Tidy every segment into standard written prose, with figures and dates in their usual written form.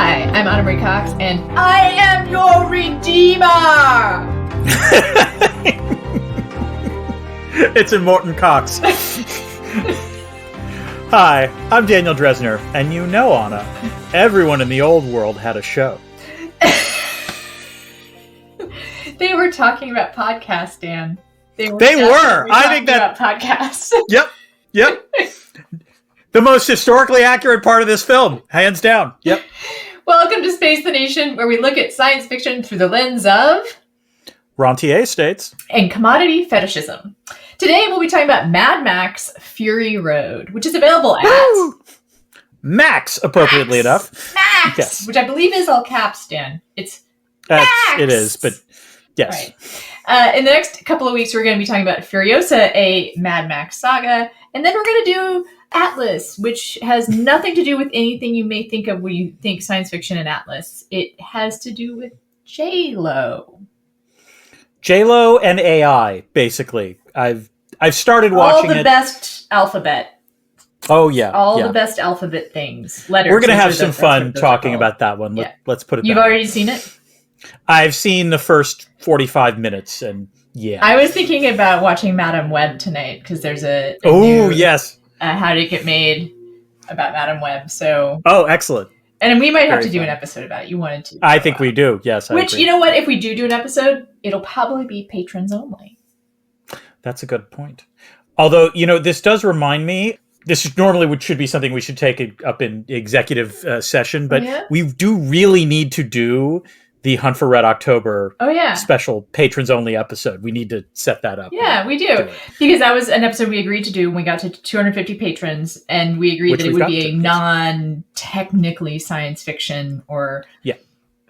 Hi, I'm Anna Marie Cox, and I am your Redeemer! It's Morton Cox. Hi, I'm Daniel Dresner, and you know, Anna, everyone in the old world had a show. They were talking about podcasts, Dan. They were. I think that about podcasts. Yep. The most historically accurate part of this film, hands down. Yep. Welcome to Space the Nation, where we look at science fiction through the lens of Rentier states and commodity fetishism. Today we'll be talking about Mad Max Fury Road, which is available at Max, appropriately enough. Max, yes. Which I believe is all caps, Dan. It's Max. It is, but yes. Right. In the next couple of weeks, we're going to be talking about Furiosa, a Mad Max saga, and then we're going to do Atlas, which has nothing to do with anything you may think of when you think science fiction and Atlas. It has to do with J-Lo. J-Lo and AI, basically. I've started watching all the best alphabet. Oh, yeah. All the best alphabet things. Letters. We're going to have some fun talking about that one. Let's put it You've already seen it? I've seen the first 45 minutes, and yeah. I was thinking about watching Madame Web tonight, because there's a new, yes. How to Get Made about Madame Web. So. Oh, excellent. And we might have to do an episode about it. You wanted to. I think we do, yes. Which, you know what? If we do an episode, it'll probably be patrons only. That's a good point. Although, this does remind me, this normally should be something we should take up in executive session, but we do really need to do the Hunt for Red October special patrons-only episode. We need to set that up. Yeah, we do. Because that was an episode we agreed to do when we got to 250 patrons, and we agreed that it would be a non-technically science fiction or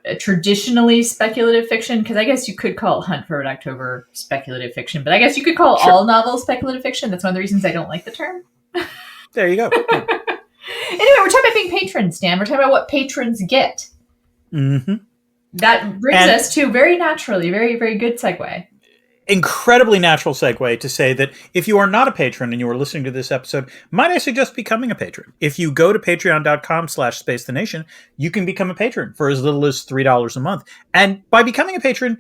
a traditionally speculative fiction, because I guess you could call Hunt for Red October speculative fiction, but I guess you could call all novels speculative fiction. That's one of the reasons I don't like the term. There you go. Anyway, we're talking about being patrons, Dan. We're talking about what patrons get. Mm-hmm. That brings us to very naturally, very, very good segue. Incredibly natural segue to say that if you are not a patron and you are listening to this episode, might I suggest becoming a patron? If you go to patreon.com/spacethenation, you can become a patron for as little as $3 a month. And by becoming a patron,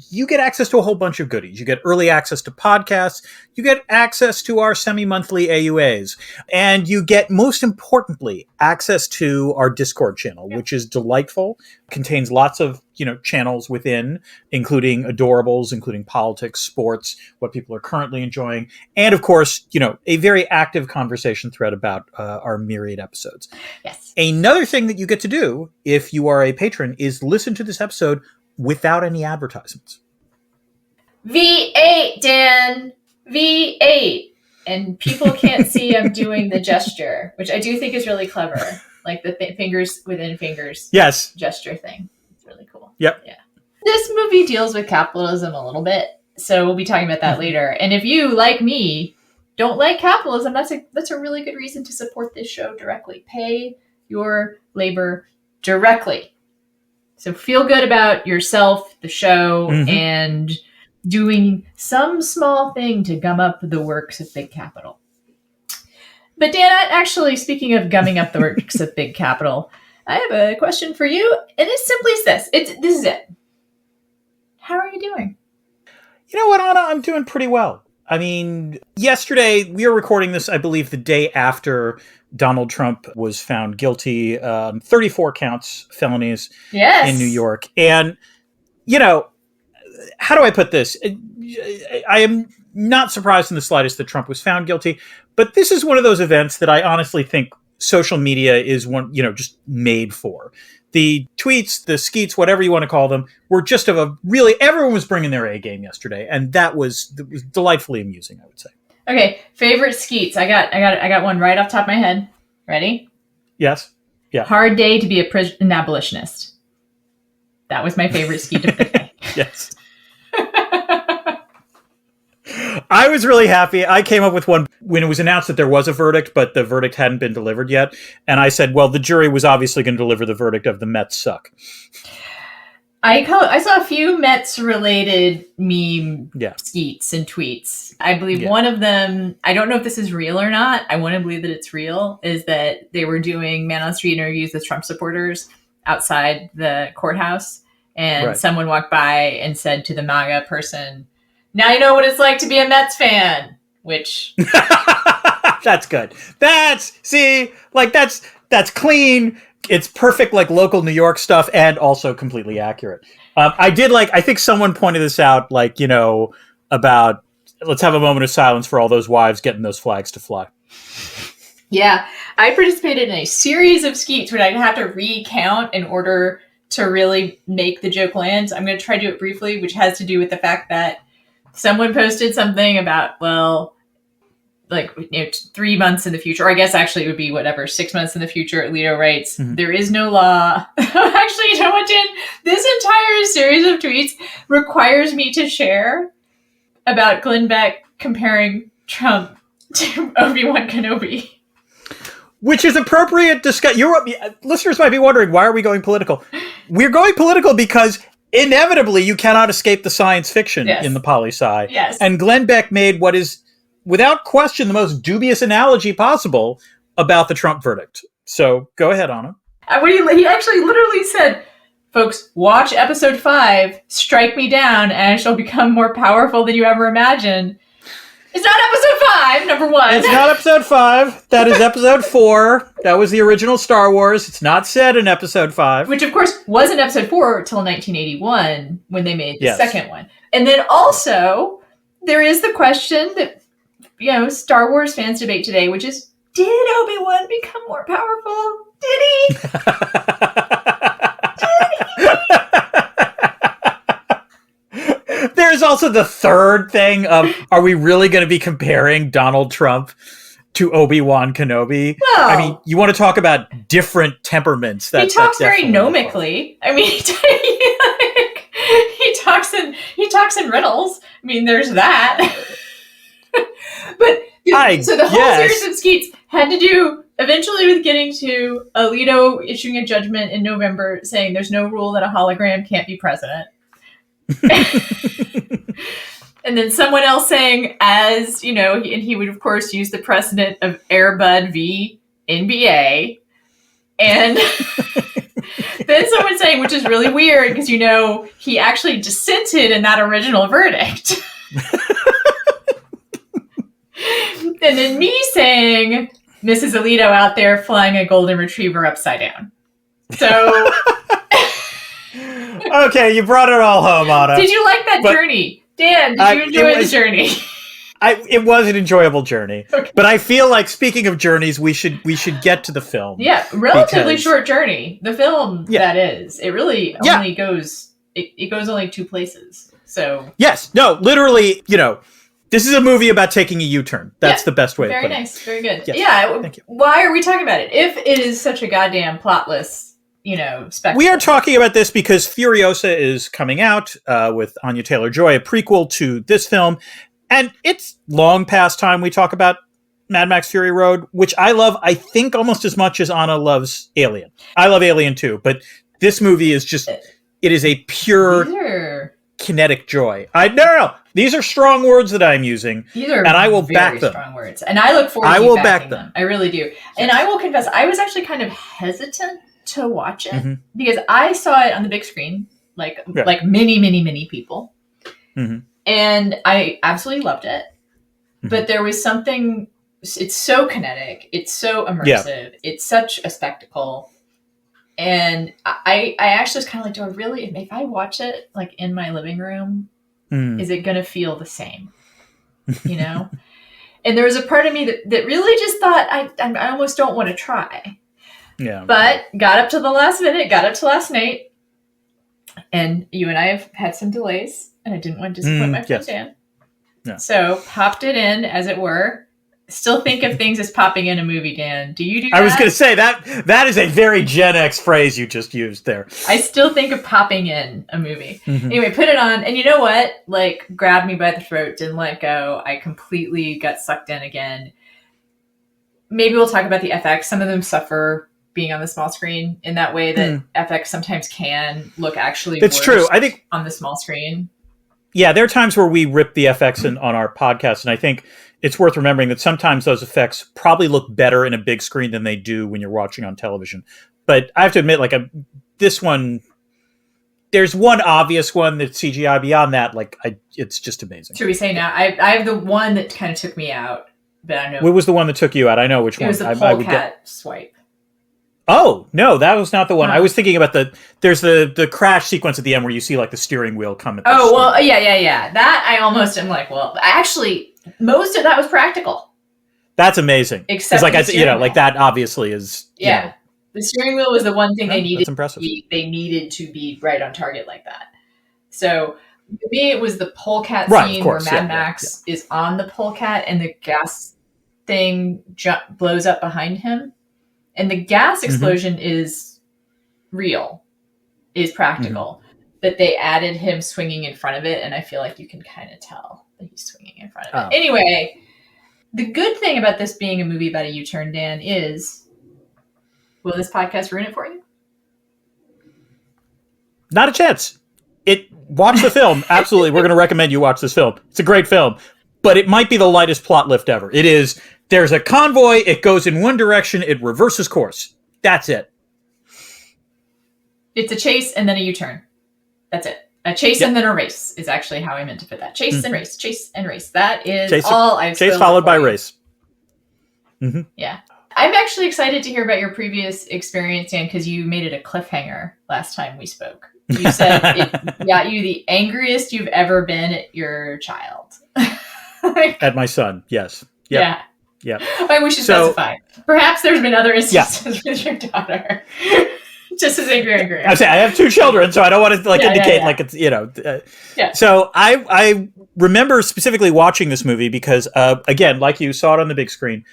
you get access to a whole bunch of goodies. You get early access to podcasts. You get access to our semi-monthly AUAs. And you get, most importantly, access to our Discord channel, which is delightful. Contains lots of, channels within, including adorables, including politics, sports, what people are currently enjoying. And of course, a very active conversation thread about our myriad episodes. Yes. Another thing that you get to do if you are a patron is listen to this episode without any advertisements. V8, Dan. V8. And people can't see I'm doing the gesture, which I do think is really clever. Like the fingers within fingers gesture thing. It's really cool. Yep. Yeah. This movie deals with capitalism a little bit, so we'll be talking about that later. And if you, like me, don't like capitalism, that's a really good reason to support this show directly. Pay your labor directly. So feel good about yourself, the show, and doing some small thing to gum up the works of Big Capital. But Dan, actually, speaking of gumming up the works of Big Capital, I have a question for you, and it's simply this. This is it. How are you doing? You know what, Anna? I'm doing pretty well. I mean, yesterday, we are recording this, I believe, the day after Donald Trump was found guilty, 34 counts, felonies in New York. And, how do I put this? I am not surprised in the slightest that Trump was found guilty, but this is one of those events that I honestly think social media is just made for. The tweets, the skeets, whatever you want to call them, were just everyone was bringing their A game yesterday. And that was delightfully amusing, I would say. Okay, favorite skeets. I got one right off the top of my head. Ready? Yes. Yeah. Hard day to be an abolitionist. That was my favorite skeet of the day. Yes. I was really happy. I came up with one when it was announced that there was a verdict, but the verdict hadn't been delivered yet. And I said, well, the jury was obviously going to deliver the verdict of the Mets suck. I saw a few Mets-related meme skeets and tweets. I believe one of them, I don't know if this is real or not, I want to believe that it's real, is that they were doing man on street interviews with Trump supporters outside the courthouse, and someone walked by and said to the MAGA person, "Now you know what it's like to be a Mets fan," which that's good. That's clean. It's perfect, like local New York stuff, and also completely accurate. I think someone pointed this out, like, you know, about let's have a moment of silence for all those wives getting those flags to fly. Yeah, I participated in a series of skeets where I'd have to recount in order to really make the joke land. I'm going to try to do it briefly, which has to do with the fact that someone posted something about, well, like, you know, 3 months in the future, or I guess actually it would be whatever, 6 months in the future, Alito writes, there is no law. Actually, you know what, Dan? This entire series of tweets requires me to share about Glenn Beck comparing Trump to Obi-Wan Kenobi. Which is appropriate discussion. Listeners might be wondering, why are we going political? We're going political because inevitably you cannot escape the science fiction in the poli-sci. Yes. And Glenn Beck made what is, without question, the most dubious analogy possible about the Trump verdict. So go ahead, Anna. He actually literally said, folks, watch episode 5, strike me down, and I shall become more powerful than you ever imagined. It's not episode 5, number 1. It's not episode 5. That is episode 4. That was the original Star Wars. It's not said in episode 5. Which, of course, wasn't episode 4 until 1981 when they made the second one. And then also, there is the question that, you know, Star Wars fans debate today, which is, did Obi-Wan become more powerful? Did he? There's also the third thing of, are we really going to be comparing Donald Trump to Obi-Wan Kenobi? Well, I mean, you want to talk about different temperaments. He talks very gnomically. I mean, he talks in riddles. I mean, there's that. But so the whole series of skeets had to do eventually with getting to Alito issuing a judgment in November saying there's no rule that a hologram can't be president. And then someone else saying, as you know, and he would of course use the precedent of Air Bud v. NBA. And then someone saying, which is really weird because, you know, he actually dissented in that original verdict. And then me saying, Mrs. Alito out there flying a golden retriever upside down. So... Okay, you brought it all home, Anna. Did you like that journey? Dan, did you enjoy the journey? It was an enjoyable journey. Okay. But I feel like, speaking of journeys, we should get to the film. Yeah, relatively short journey. The film, that is. It really only goes... It goes only 2 places. So... Yes. No, literally, you know... This is a movie about taking a U-turn. That's the best way to put it. Very nice. Very good. Yes. Yeah. Thank you. Why are we talking about it? If it is such a goddamn plotless, you know, spectacle. We are talking about this because Furiosa is coming out with Anya Taylor-Joy, a prequel to this film. And it's long past time we talk about Mad Max Fury Road, which I love, I think, almost as much as Anna loves Alien. I love Alien too, but this movie is just, it is a pure... kinetic joy. No. These are strong words that I'm using. These are and I will back them. Strong words. And I look forward to backing them. I really do. Yes. And I will confess, I was actually kind of hesitant to watch it because I saw it on the big screen, like many, many, many people. And I absolutely loved it. But there was something, it's so kinetic, it's so immersive, it's such a spectacle. And I actually was kind of like, do I really, if I watch it like in my living room, is it going to feel the same? You know? And there was a part of me that really just thought, I almost don't want to try. Yeah. But got up to the last minute, got up to last night. And you and I have had some delays, and I didn't want to disappoint my friend Dan. Yeah. So popped it in, as it were. Still think of things as popping in a movie, Dan. Do you do that? I was going to say, that is a very Gen X phrase you just used there. I still think of popping in a movie. Anyway, put it on, and you know what? Like, grabbed me by the throat, didn't let go. I completely got sucked in again. Maybe we'll talk about the FX. Some of them suffer being on the small screen in that way that FX sometimes can look actually worse. It's true. I think on the small screen. Yeah, there are times where we rip the FX on our podcast, and I think it's worth remembering that sometimes those effects probably look better in a big screen than they do when you're watching on television. But I have to admit, like, this one, there's one obvious one that's CGI. Beyond that, like, it's just amazing. Should we say now? I have the one that kind of took me out, but I know. What was the one that took you out? I know which one. It was the polecat swipe. Oh, no, that was not the one. I was thinking about there's the crash sequence at the end where you see like the steering wheel come at the Oh, well, yeah. That I almost am like, well, actually, most of that was practical. That's amazing. Except like, like that obviously is, yeah. The steering wheel was the one thing they needed. That's impressive. They needed to be right on target like that. So for me, it was the polecat scene where Mad Max is on the polecat and the gas thing blows up behind him. And the gas explosion is real, is practical. But they added him swinging in front of it, and I feel like you can kind of tell that he's swinging in front of it. Anyway, the good thing about this being a movie about a U-turn, Dan, is... Will this podcast ruin it for you? Not a chance. Watch the film. Absolutely. We're going to recommend you watch this film. It's a great film, but it might be the lightest plot lift ever. It is. There's a convoy. It goes in one direction. It reverses course. That's it. It's a chase and then a U-turn. That's it. A chase and then a race is actually how I meant to put that. Chase and race. Chase and race. That is all I've Chase followed by race. Mm-hmm. Yeah. I'm actually excited to hear about your previous experience, Dan, because you made it a cliffhanger last time we spoke. You said it got you the angriest you've ever been at your child. At my son, yes. Yep. Yeah. Well, we should specify. Perhaps there's been other instances with your daughter. Just as angry. I say I have 2 children, so I don't want to indicate like it's Yeah. So I remember specifically watching this movie because again, like you saw it on the big screen.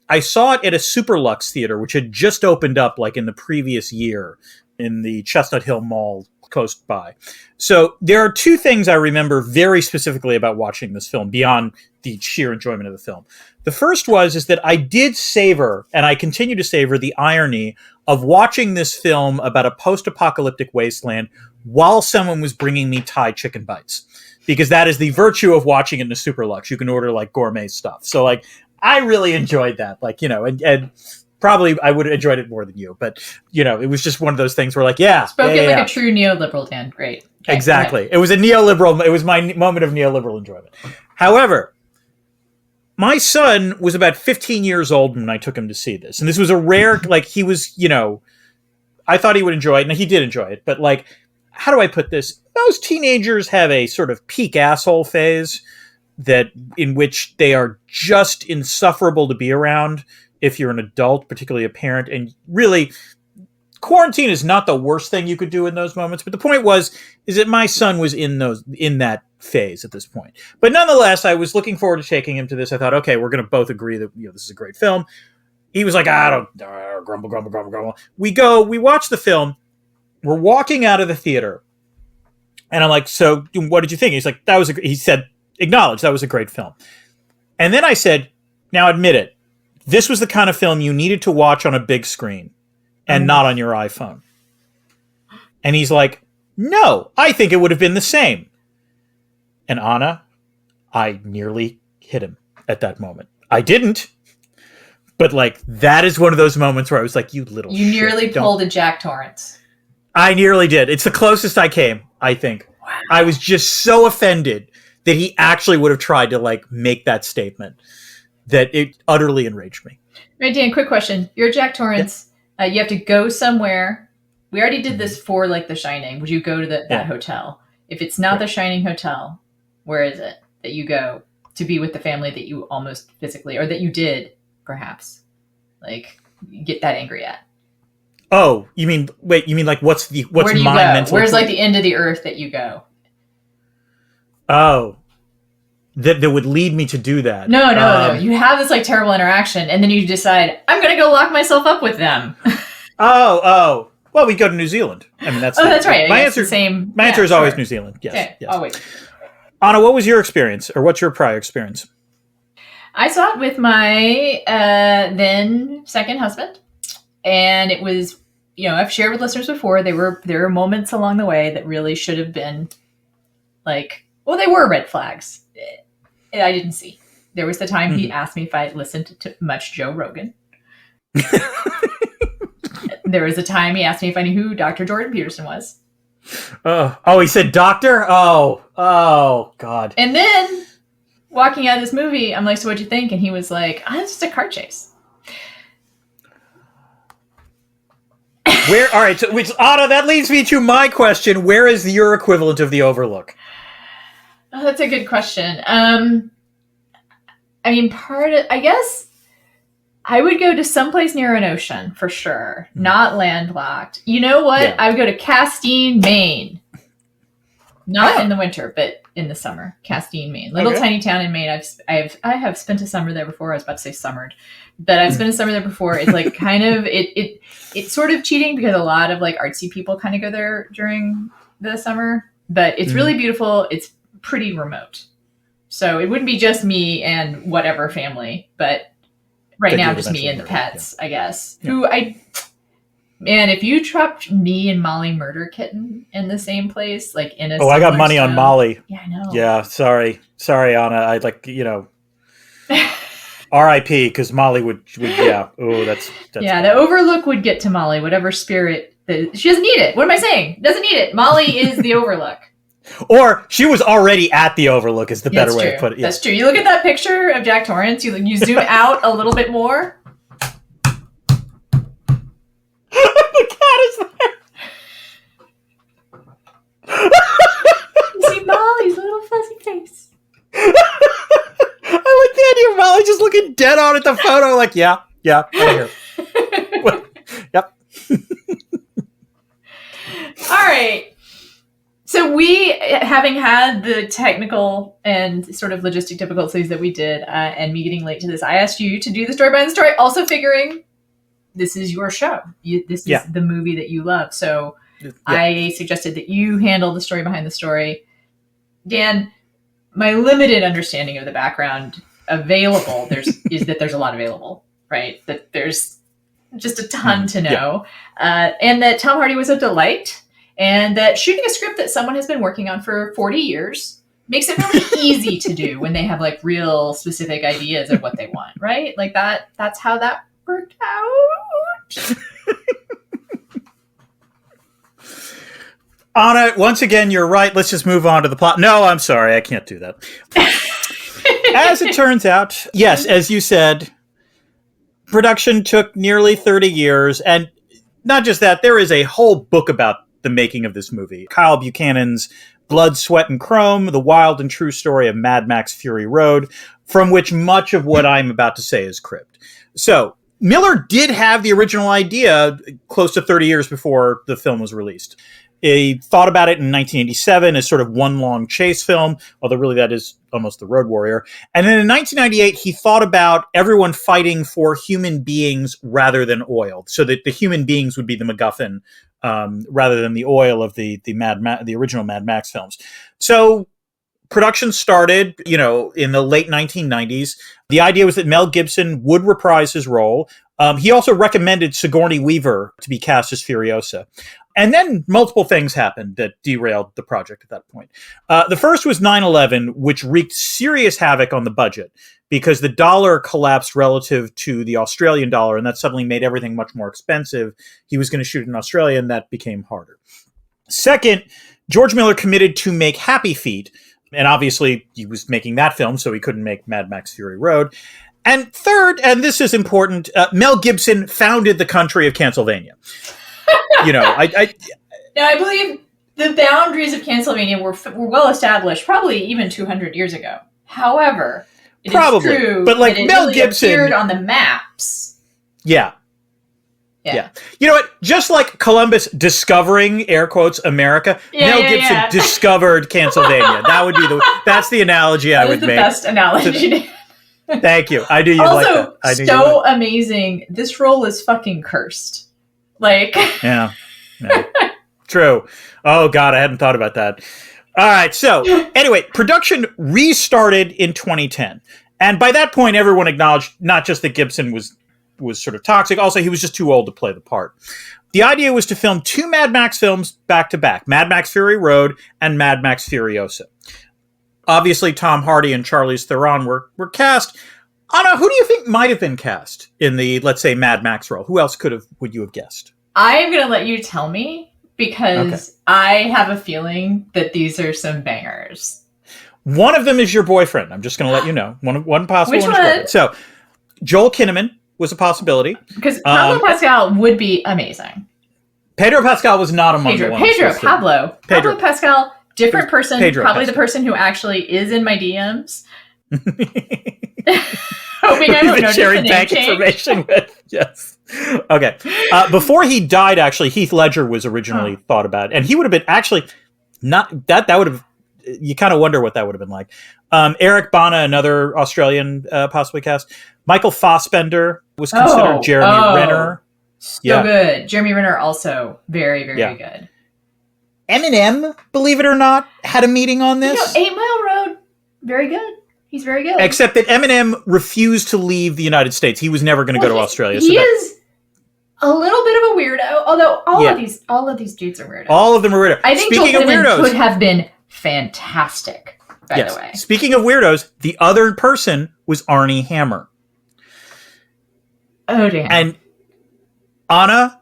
I saw it at a Super Lux theater, which had just opened up like in the previous year in the Chestnut Hill Mall close by. So there are 2 things I remember very specifically about watching this film beyond the sheer enjoyment of the film. The first is that I did savor, and I continue to savor, the irony of watching this film about a post-apocalyptic wasteland while someone was bringing me Thai chicken bites. Because that is the virtue of watching it in a Super Lux. You can order like gourmet stuff. So like, I really enjoyed that, and probably I would have enjoyed it more than you, but it was just one of those things where like, spoken like a true neoliberal, Dan. Great. Okay, exactly. It was a neoliberal. It was my moment of neoliberal enjoyment. However, my son was about 15 years old when I took him to see this, and this was a rare. Like he was, I thought he would enjoy it, and he did enjoy it. But like, how do I put this? Most teenagers have a sort of peak asshole phase. In which they are just insufferable to be around if you're an adult, particularly a parent. And really, quarantine is not the worst thing you could do in those moments. But the point is that my son was in that phase at this point. But nonetheless, I was looking forward to taking him to this. I thought, okay, we're going to both agree that this is a great film. He was like, grumble. We watch the film. We're walking out of the theater. And I'm like, so what did you think? He's like, he said, acknowledge that was a great film. And then I said, now admit it, this was the kind of film you needed to watch on a big screen and not on your iPhone. And he's like, no, I think it would have been the same. And Anna, I nearly hit him at that moment. I didn't. But like, that is one of those moments where I was like, you nearly pulled a Jack Torrance. I nearly did. It's the closest I came, I think. Wow. I was just so offended that he actually would have tried to like make that statement, that it utterly enraged me. Right, Dan, quick question. You're Jack Torrance. Yeah. You have to go somewhere. We already did this for like The Shining. Would you go to that hotel? If it's not the Shining Hotel, where is it that you go to be with the family that you almost physically, or that you did perhaps, like get that angry at? Oh, you mean like what's Where do you my go? mental? Where's like the end of the earth that you go? Oh, that would lead me to do that. No. You have this like terrible interaction, and then you decide, I'm going to go lock myself up with them. Oh. Well, we go to New Zealand. I mean, that's right. My answer. My answer is always New Zealand. Yes. Okay, yes. always. Anna, what was your experience, or what's your prior experience? I saw it with my then second husband, and it was, I've shared with listeners before. There were moments along the way that really should have been like. Well, they were red flags. I didn't see. There was the time he asked me if I listened to much Joe Rogan. There was a time he asked me if I knew who Dr. Jordan Peterson was. Oh, he said doctor? Oh, God. And then, walking out of this movie, I'm like, so what'd you think? And he was like, it's just a car chase. All right, so Anna, that leads me to my question. Where is your equivalent of The Overlook? Oh, that's a good question. I mean, I guess I would go to someplace near an ocean for sure, not landlocked. You know what? Yeah. I would go to Castine, Maine. Not in the winter, but in the summer. Castine, Maine, little tiny town in Maine. I have spent a summer there before. I was about to say summered, but I've spent a summer there before. It's like kind of it's sort of cheating because a lot of like artsy people kind of go there during the summer, but it's really beautiful. It's pretty remote, so it wouldn't be just me and whatever family, but right now just me and the pets, I guess. Yeah. Man, if you trapped me and Molly Murder Kitten in the same place, like in a I got money on Molly. Yeah, I know. Yeah, sorry, Anna. I'd like, R.I.P. because Molly would. Yeah. Oh, that's yeah. The Overlook would get to Molly, whatever spirit. She doesn't need it. What am I saying? Doesn't need it. Molly is the Overlook. Or she was already at the Overlook. Is the better way to put it. Yeah. That's true. You look at that picture of Jack Torrance. You zoom out a little bit more. The cat is there. You see Molly's little fuzzy face. I like the idea of Molly just looking dead on at the photo, like, yeah, I'm here. Yep. All right. So we, having had the technical and sort of logistic difficulties that we did, and me getting late to this, I asked you to do the story behind the story, also figuring this is your show. This is the movie that you love. So I suggested that you handle the story behind the story. Dan, my limited understanding of the background available is that there's a lot available, right? That there's just a ton to know. And that Tom Hardy was a delight. And that shooting a script that someone has been working on for 40 years makes it really easy to do when they have like real specific ideas of what they want, right? Like that's how that worked out. Anna, once again, you're right. Let's just move on to the plot. No, I'm sorry. I can't do that. As it turns out, yes, as you said, production took nearly 30 years. And not just that, there is a whole book about the making of this movie. Kyle Buchanan's Blood, Sweat, and Chrome, the wild and true story of Mad Max Fury Road, from which much of what I'm about to say is cribbed. So, Miller did have the original idea close to 30 years before the film was released. He thought about it in 1987 as sort of one long chase film, although really that is almost The Road Warrior. And then in 1998, he thought about everyone fighting for human beings rather than oil, so that the human beings would be the MacGuffin rather than the oil of the original Mad Max films. So production started, in the late 1990s. The idea was that Mel Gibson would reprise his role. He also recommended Sigourney Weaver to be cast as Furiosa. And then multiple things happened that derailed the project at that point. The first was 9/11, which wreaked serious havoc on the budget because the dollar collapsed relative to the Australian dollar, and that suddenly made everything much more expensive. He was going to shoot in Australia, and that became harder. Second, George Miller committed to make Happy Feet, and obviously he was making that film, so he couldn't make Mad Max Fury Road. And third, and this is important, Mel Gibson founded the country of Pennsylvania. Now, I believe the boundaries of Pennsylvania were well established, probably even 200 years ago. However, it is true but like that it Mel really Gibson appeared on the maps. Yeah. You know what? Just like Columbus discovering, air quotes, America, Mel Gibson discovered Pennsylvania. That's the analogy I would make. That is the best analogy. Thank you. I do. Also, so amazing. This role is fucking cursed. Yeah. True. Oh God, I hadn't thought about that. All right. So anyway, production restarted in 2010. And by that point, everyone acknowledged not just that Gibson was sort of toxic, also he was just too old to play the part. The idea was to film 2 Mad Max films back to back, Mad Max Fury Road and Mad Max Furiosa. Obviously, Tom Hardy and Charlize Theron were cast. Anna, who do you think might have been cast in the, let's say, Mad Max role? Who else would you have guessed? I'm going to let you tell me because I have a feeling that these are some bangers. One of them is your boyfriend. I'm just going to let you know. One possible Which one is one? boyfriend. So, Joel Kinnaman was a possibility. Because Pablo Pascal would be amazing. Pedro Pascal was not among the ones. Pablo Pascal, different person. Probably the person who actually is in my DMs. Hoping I don't notice sharing the bank name information with. Yes. Okay. Before he died, actually, Heath Ledger was originally thought about, and he would have been actually not that. That would have. You kind of wonder what that would have been like. Eric Bana, another Australian, possibly cast. Michael Fassbender was considered. Jeremy Renner. So good. Jeremy Renner also very, very good. Eminem, believe it or not, had a meeting on this. 8 Mile Road, very good. He's very good. Except that Eminem refused to leave the United States. He was never going to go to Australia. He is a little bit of a weirdo, although all of these dudes are weirdos. All of them are weirdos. I think Joel Kinnaman could have been fantastic, by the way. Speaking of weirdos, the other person was Arnie Hammer. Oh, damn. And Anna,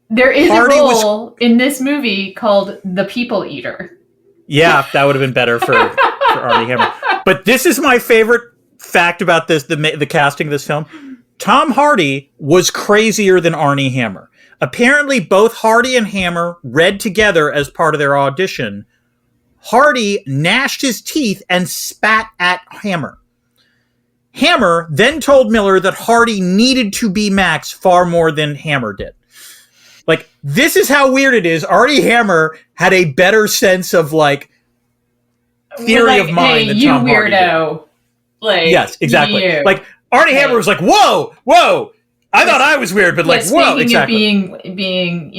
there is a role in this movie called The People Eater. Yeah, that would have been better for Arnie Hammer. But this is my favorite fact about this, the casting of this film. Tom Hardy was crazier than Arnie Hammer. Apparently, both Hardy and Hammer read together as part of their audition. Hardy gnashed his teeth and spat at Hammer. Hammer then told Miller that Hardy needed to be Max far more than Hammer did. Like, this is how weird it is. Arnie Hammer had a better sense of, like, theory of mind than Tom Hardy did. Weirdo. Like, yes, exactly. You. Like, Arnie Hammer was like, whoa, I thought I was weird, but like, whoa, exactly. Of being,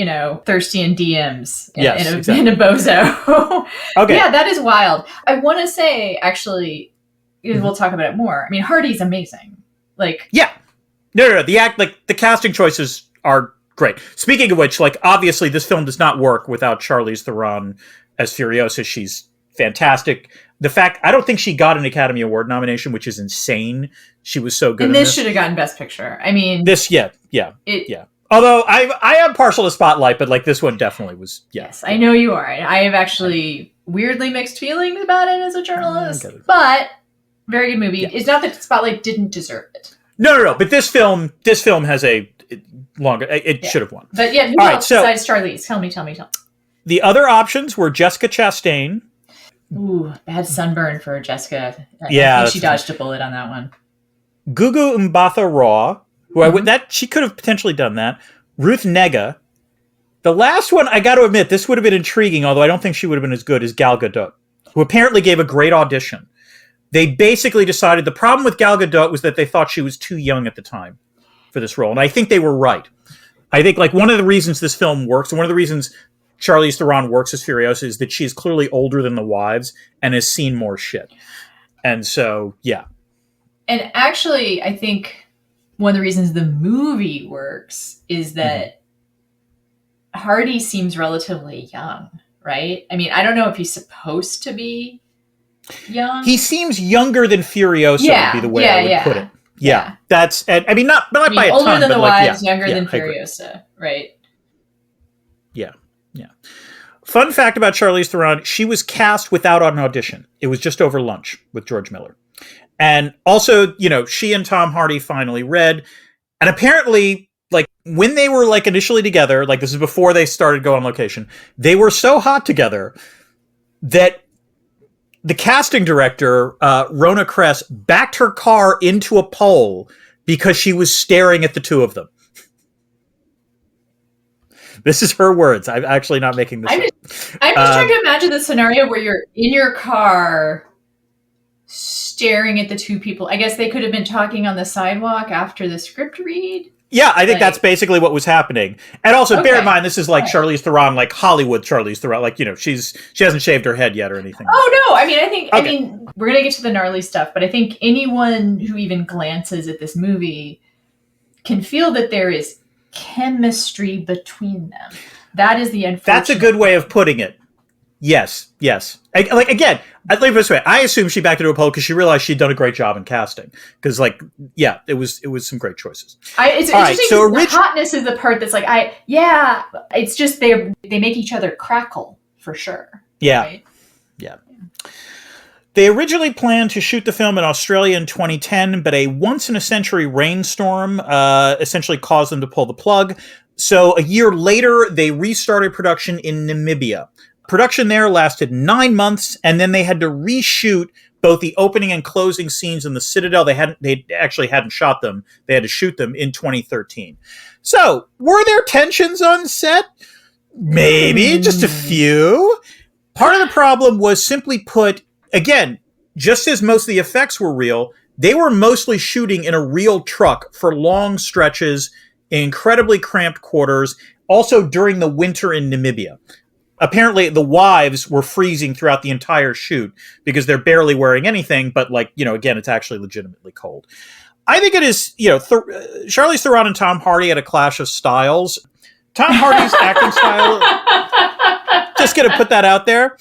thirsty in DMs in exactly. a bozo. Okay. Yeah, that is wild. I want to say, actually, we'll talk about it more. I mean, Hardy's amazing. Like, yeah. No. The casting choices are great. Speaking of which, like, obviously this film does not work without Charlize Theron as Furiosa. She's fantastic. The fact, I don't think she got an Academy Award nomination, which is insane. She was so good. And this should have gotten Best Picture. I mean, yeah. Although I am partial to Spotlight, but like this one definitely was. Yes, I know you are. I have actually weirdly mixed feelings about it as a journalist, but very good movie. Yeah. It's not that Spotlight didn't deserve it. No. But this film has a longer. It should have won. But yeah, who else besides Charlize? Tell me. The other options were Jessica Chastain. Ooh, bad sunburn for Jessica. I think she dodged a bullet on that one. Gugu Mbatha-Raw, who she could have potentially done that. Ruth Negga. The last one, I got to admit, this would have been intriguing, although I don't think she would have been as good as Gal Gadot, who apparently gave a great audition. They basically decided the problem with Gal Gadot was that they thought she was too young at the time for this role, and I think they were right. I think like one of the reasons this film works, and one of the reasons Charlize Theron works as Furiosa is that she is clearly older than the wives and has seen more shit. And so, yeah. And actually, I think one of the reasons the movie works is that Hardy seems relatively young, right? I mean, I don't know if he's supposed to be young. He seems younger than Furiosa would be the way I would put it. Yeah. That's, I mean, not by a ton. Older than the wives, younger than Furiosa, right? Yeah. Fun fact about Charlize Theron, she was cast without an audition. It was just over lunch with George Miller. And also, she and Tom Hardy finally read. And apparently, like, when they were, like, initially together, like, this is before they started going on location, they were so hot together that the casting director, Rona Kress, backed her car into a pole because she was staring at the two of them. This is her words. I'm actually not making this up. I'm just trying to imagine the scenario where you're in your car staring at the two people. I guess they could have been talking on the sidewalk after the script read. Yeah, I think that's basically what was happening. And also, bear in mind, this is like Charlize Theron, like Hollywood Charlize Theron. Like, she hasn't shaved her head yet or anything. Oh, no. I mean, we're going to get to the gnarly stuff, but I think anyone who even glances at this movie can feel that there is chemistry between them. That is the unfortunate. That's a good way of putting it. Yes. Like again, I'd leave it this way. I assume she backed into a poll because she realized she'd done a great job in casting. Because it was some great choices. It's All interesting. Right, so the hotness is the part that's like it's just they make each other crackle for sure. Yeah. Right? Yeah. They originally planned to shoot the film in Australia in 2010, but a once-in-a-century rainstorm essentially caused them to pull the plug. So a year later, they restarted production in Namibia. Production there lasted 9 months, and then they had to reshoot both the opening and closing scenes in the Citadel. They actually hadn't shot them. They had to shoot them in 2013. So, were there tensions on set? Maybe, just a few. Part of the problem was, simply put, again, just as most of the effects were real, they were mostly shooting in a real truck for long stretches, in incredibly cramped quarters, also during the winter in Namibia. Apparently, the wives were freezing throughout the entire shoot because they're barely wearing anything, but again, it's actually legitimately cold. I think it is, Charlize Theron and Tom Hardy had a clash of styles. Tom Hardy's acting style, just going to put that out there.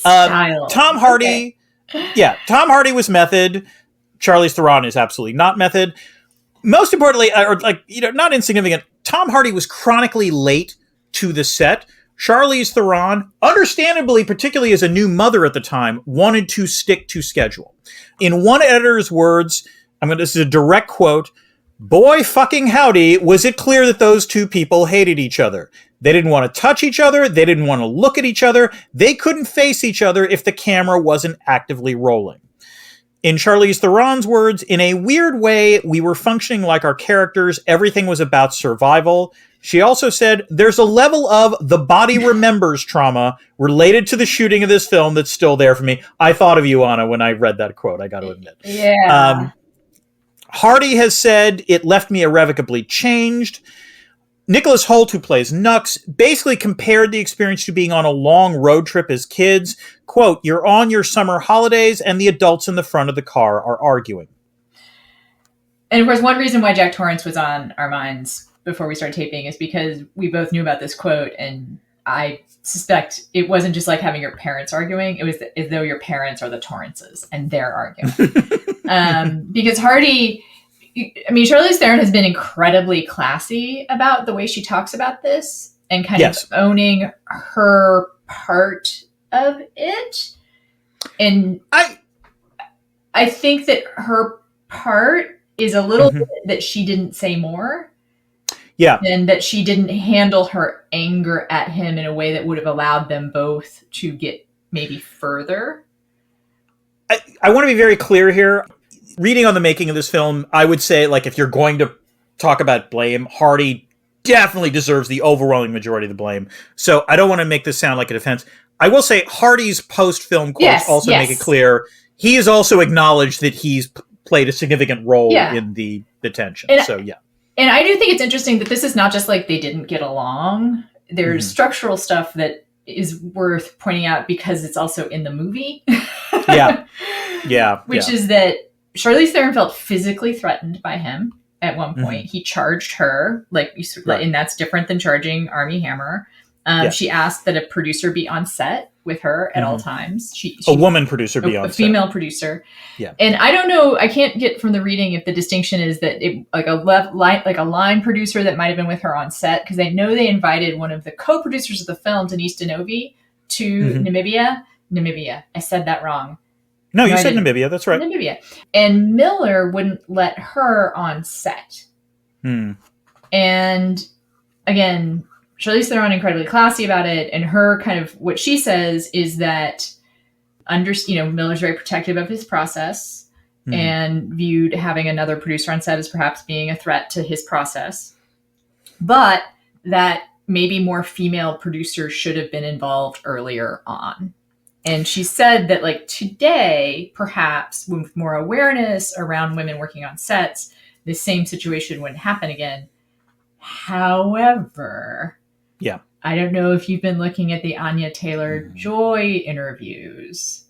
Tom Hardy, okay. Tom Hardy was method. Charlize Theron is absolutely not method. Most importantly, not insignificant, Tom Hardy was chronically late to the set. Charlize Theron, understandably, particularly as a new mother at the time, wanted to stick to schedule. In one editor's words, this is a direct quote, "Boy fucking howdy, was it clear that those two people hated each other. They didn't want to touch each other. They didn't want to look at each other. They couldn't face each other if the camera wasn't actively rolling." In Charlize Theron's words, "In a weird way, we were functioning like our characters. Everything was about survival." She also said, "There's a level of the body remembers trauma related to the shooting of this film that's still there for me." I thought of you, Anna, when I read that quote, I got to admit. Yeah. Hardy has said, "It left me irrevocably changed." Nicholas Hoult, who plays Nux, basically compared the experience to being on a long road trip as kids. Quote, "You're on your summer holidays and the adults in the front of the car are arguing." And of course, one reason why Jack Torrance was on our minds before we started taping is because we both knew about this quote, and I suspect it wasn't just like having your parents arguing. It was as though your parents are the Torrances and they're arguing. Because Hardy, Charlize Theron has been incredibly classy about the way she talks about this and kind of owning her part of it. And I think that her part is a little bit that she didn't say more. Yeah. And that she didn't handle her anger at him in a way that would have allowed them both to get maybe further. I want to be very clear here. Reading on the making of this film, I would say, if you're going to talk about blame, Hardy definitely deserves the overwhelming majority of the blame. So I don't want to make this sound like a defense. I will say Hardy's post-film quotes also make it clear he has also acknowledged that he's played a significant role in the tension. And I do think it's interesting that this is not just like they didn't get along. There's structural stuff that is worth pointing out because it's also in the movie. Which is that Charlize Theron felt physically threatened by him at one point. He charged her, and that's different than charging Armie Hammer. She asked that a producer be on set with her at all times. A woman producer be on set. A female producer. Yeah. And I don't know, I can't get from the reading if the distinction is that it a line producer that might have been with her on set, because I know they invited one of the co-producers of the film, Denise Denovi, to Namibia. I said that wrong. No, you said Namibia. That's right. Namibia. And Miller wouldn't let her on set. And again, Charlize Theron incredibly classy about it, and her kind of what she says is that Miller's very protective of his process and viewed having another producer on set as perhaps being a threat to his process, but that maybe more female producers should have been involved earlier on. And she said that today, perhaps with more awareness around women working on sets, the same situation wouldn't happen again. However, I don't know if you've been looking at the Anya Taylor-Joy interviews.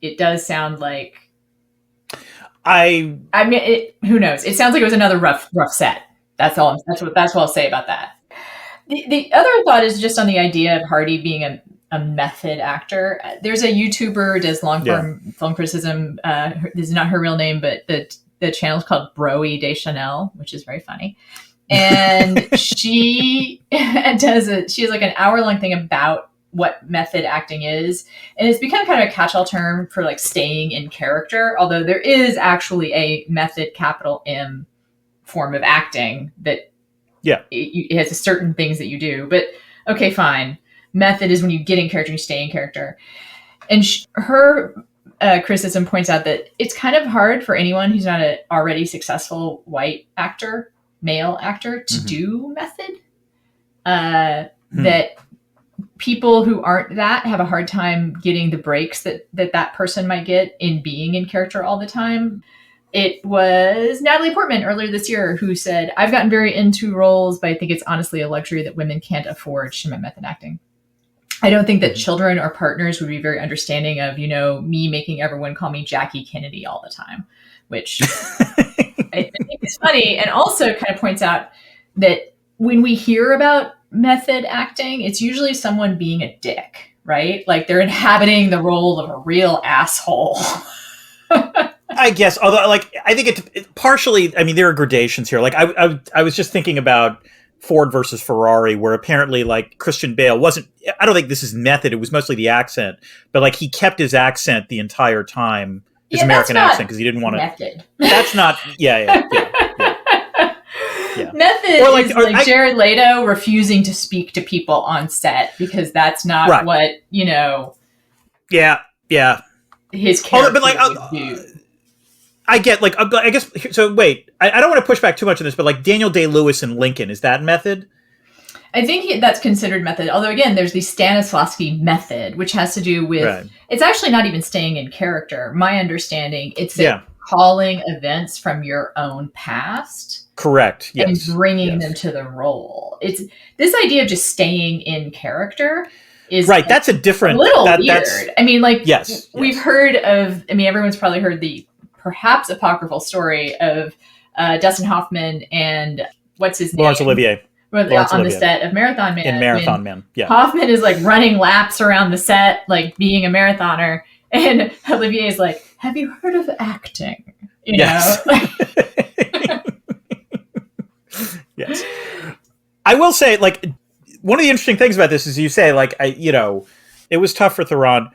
It does sound like who knows? It sounds like it was another rough set. That's all. That's what I'll say about that. The other thought is just on the idea of Hardy being a method actor. There's a YouTuber who does long form film criticism. This is not her real name, but the channel is called Broe Deschanel, which is very funny. And she she has like an hour-long thing about what method acting is, and it's become kind of a catch-all term for like staying in character, although there is actually a method, capital M, form of acting that it has certain things that you do. But okay, fine, method is when you get in character, you stay in character. And her criticism points out that it's kind of hard for anyone who's not an already successful white actor, male actor, to do method. That people who aren't that have a hard time getting the breaks that person might get in being in character all the time. It was Natalie Portman earlier this year who said, "I've gotten very into roles, but I think it's honestly a luxury that women can't afford." She meant method acting. I don't think that children or partners would be very understanding of, me making everyone call me Jackie Kennedy all the time, which I think is funny. And also kind of points out that when we hear about method acting, it's usually someone being a dick, right? Like they're inhabiting the role of a real asshole. I guess, although, like, I think it partially, I mean, there are gradations here. Like, I was just thinking about Ford versus Ferrari, where apparently, like, Christian Bale wasn't, I don't think this is method, it was mostly the accent, but, like, he kept his accent the entire time, his American accent, because he didn't want to. Method. That's not, yeah. Method is like Jared Leto refusing to speak to people on set because that's not what, Yeah. his character would do. I get, like, I guess, so wait, I don't want to push back too much on this, but like Daniel Day-Lewis in Lincoln, is that method? I think that's considered method. Although, again, there's the Stanislavski method, which has to do with, it's actually not even staying in character. My understanding, it's calling events from your own past. Correct. Yes. And bringing them to the role. It's this idea of just staying in character is that's a different, little weird. I mean, like, we've heard of, everyone's probably heard the perhaps apocryphal story of Dustin Hoffman and what's his name? Laurence Olivier. On the set of Marathon Man. In Marathon Man, Hoffman is like running laps around the set, like being a marathoner. And Olivier is like, "Have you heard of acting?" Yes. Yes. I will say, like, one of the interesting things about this is you say, like, it was tough for Theron.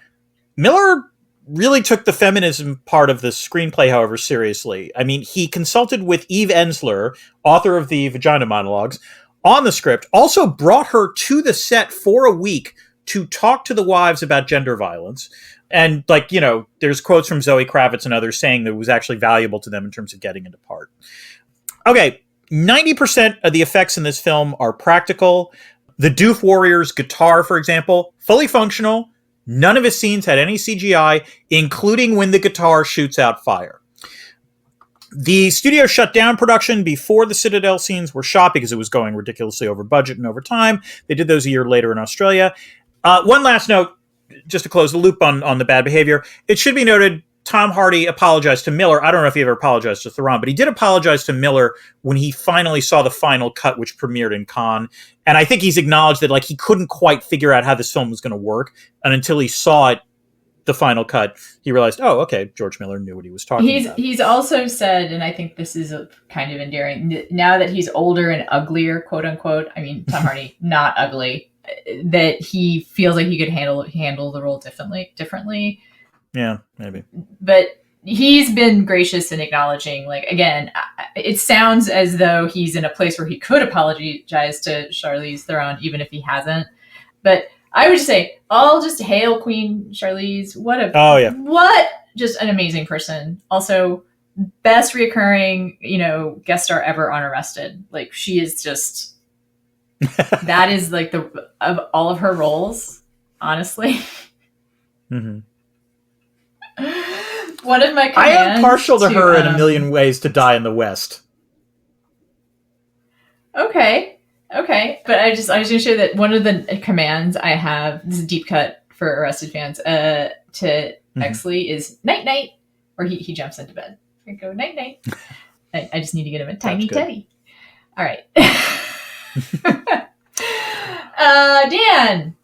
Miller really took the feminism part of the screenplay, however, seriously. I mean, he consulted with Eve Ensler, author of the Vagina Monologues, on the script, also brought her to the set for a week to talk to the wives about gender violence. And, like, there's quotes from Zoe Kravitz and others saying that it was actually valuable to them in terms of getting into part. Okay, 90% of the effects in this film are practical. The Doof Warrior's guitar, for example, fully functional. None of his scenes had any CGI, including when the guitar shoots out fire. The studio shut down production before the Citadel scenes were shot because it was going ridiculously over budget and over time. They did those a year later in Australia. One last note, just to close the loop on the bad behavior. It should be noted, Tom Hardy apologized to Miller. I don't know if he ever apologized to Theron, but he did apologize to Miller when he finally saw the final cut, which premiered in Cannes. And I think he's acknowledged that, like, he couldn't quite figure out how this film was going to work. And until he saw it, the final cut, he realized, oh, okay, George Miller knew what he was talking about. He's also said, and I think this is a kind of endearing, now that he's older and uglier, quote unquote, Tom Hardy, not ugly, that he feels like he could handle the role differently. Yeah, maybe. But he's been gracious in acknowledging, like, again, it sounds as though he's in a place where he could apologize to Charlize Theron, even if he hasn't. But I would just say, I'll just hail Queen Charlize. What just an amazing person. Also, best reoccurring, guest star ever on Arrested. Like, she is just, that is like of all of her roles, honestly. Mm-hmm. One of my commands, I am partial to her in A Million Ways to Die in the West. Okay. But I was going to show that one of the commands I have, this is a deep cut for Arrested fans, to Exley is night-night, or he jumps into bed. I go night-night. I just need to get him a tiny teddy. All right. Dan,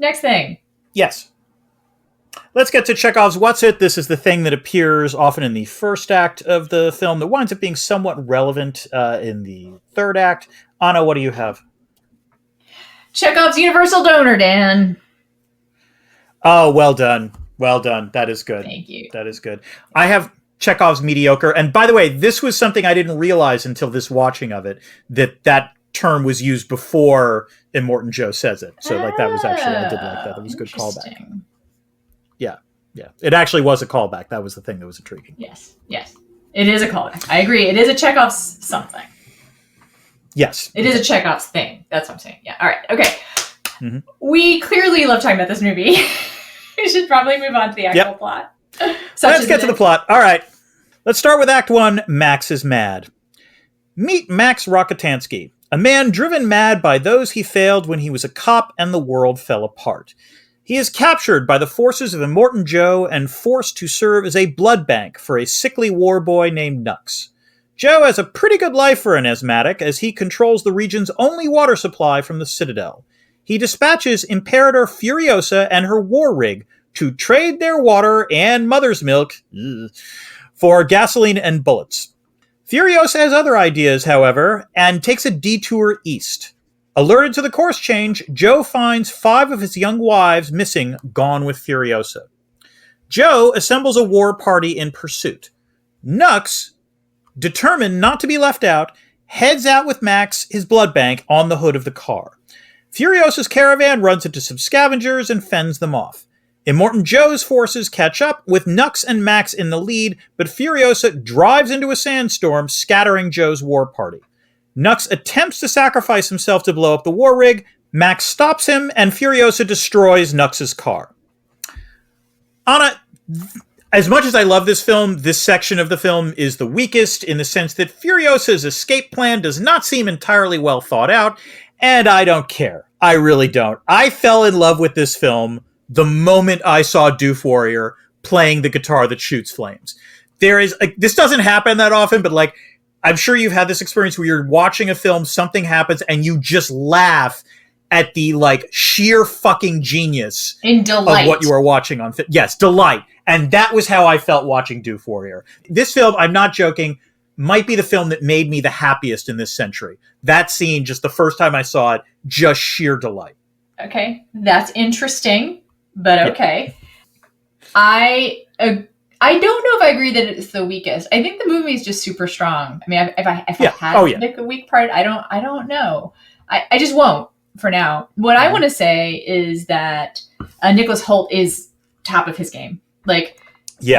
Next thing. Yes. Let's get to Chekhov's What's It. This is the thing that appears often in the first act of the film that winds up being somewhat relevant in the third act. Anna, what do you have? Chekhov's universal donor, Dan. Oh, well done. Well done. That is good. Thank you. That is good. I have Chekhov's mediocre. And by the way, this was something I didn't realize until this watching of it, that term was used before Immortan Joe says it. So like that was actually, I did like that. That was a good callback. Yeah. Yeah. It actually was a callback. That was the thing that was intriguing. Yes. Yes. It is a callback. I agree. It is a Chekhov's something. Yes. It is a Chekhov's thing. That's what I'm saying. Yeah. All right. Okay. Mm-hmm. We clearly love talking about this movie. We should probably move on to the actual plot. Let's get to the plot. All right. Let's start with Act 1, Max is Mad. Meet Max Rokotansky, a man driven mad by those he failed when he was a cop and the world fell apart. He is captured by the forces of Immortan Joe and forced to serve as a blood bank for a sickly war boy named Nux. Joe has a pretty good life for an asthmatic as he controls the region's only water supply from the Citadel. He dispatches Imperator Furiosa and her war rig to trade their water and mother's milk for gasoline and bullets. Furiosa has other ideas, however, and takes a detour east. Alerted to the course change, Joe finds 5 of his young wives missing, gone with Furiosa. Joe assembles a war party in pursuit. Nux, determined not to be left out, heads out with Max, his blood bank, on the hood of the car. Furiosa's caravan runs into some scavengers and fends them off. Immortan Joe's forces catch up, with Nux and Max in the lead, but Furiosa drives into a sandstorm, scattering Joe's war party. Nux attempts to sacrifice himself to blow up the war rig, Max stops him, and Furiosa destroys Nux's car. Anna, as much as I love this film, this section of the film is the weakest in the sense that Furiosa's escape plan does not seem entirely well thought out, and I don't care. I really don't. I fell in love with this film the moment I saw Doof Warrior playing the guitar that shoots flames. This doesn't happen that often, but like, I'm sure you've had this experience where you're watching a film, something happens, and you just laugh at the like sheer fucking genius in delight of what you are watching on. Yes, delight. And that was how I felt watching Doof Warrior. This film, I'm not joking, might be the film that made me the happiest in this century. That scene, just the first time I saw it, just sheer delight. Okay, that's interesting, but okay. Yeah. I don't know if I agree that it's the weakest. I think the movie is just super strong. I mean, if I had to pick a weak part, I don't know. I just won't for now. What I want to say is that Nicholas Hoult is top of his game. Like,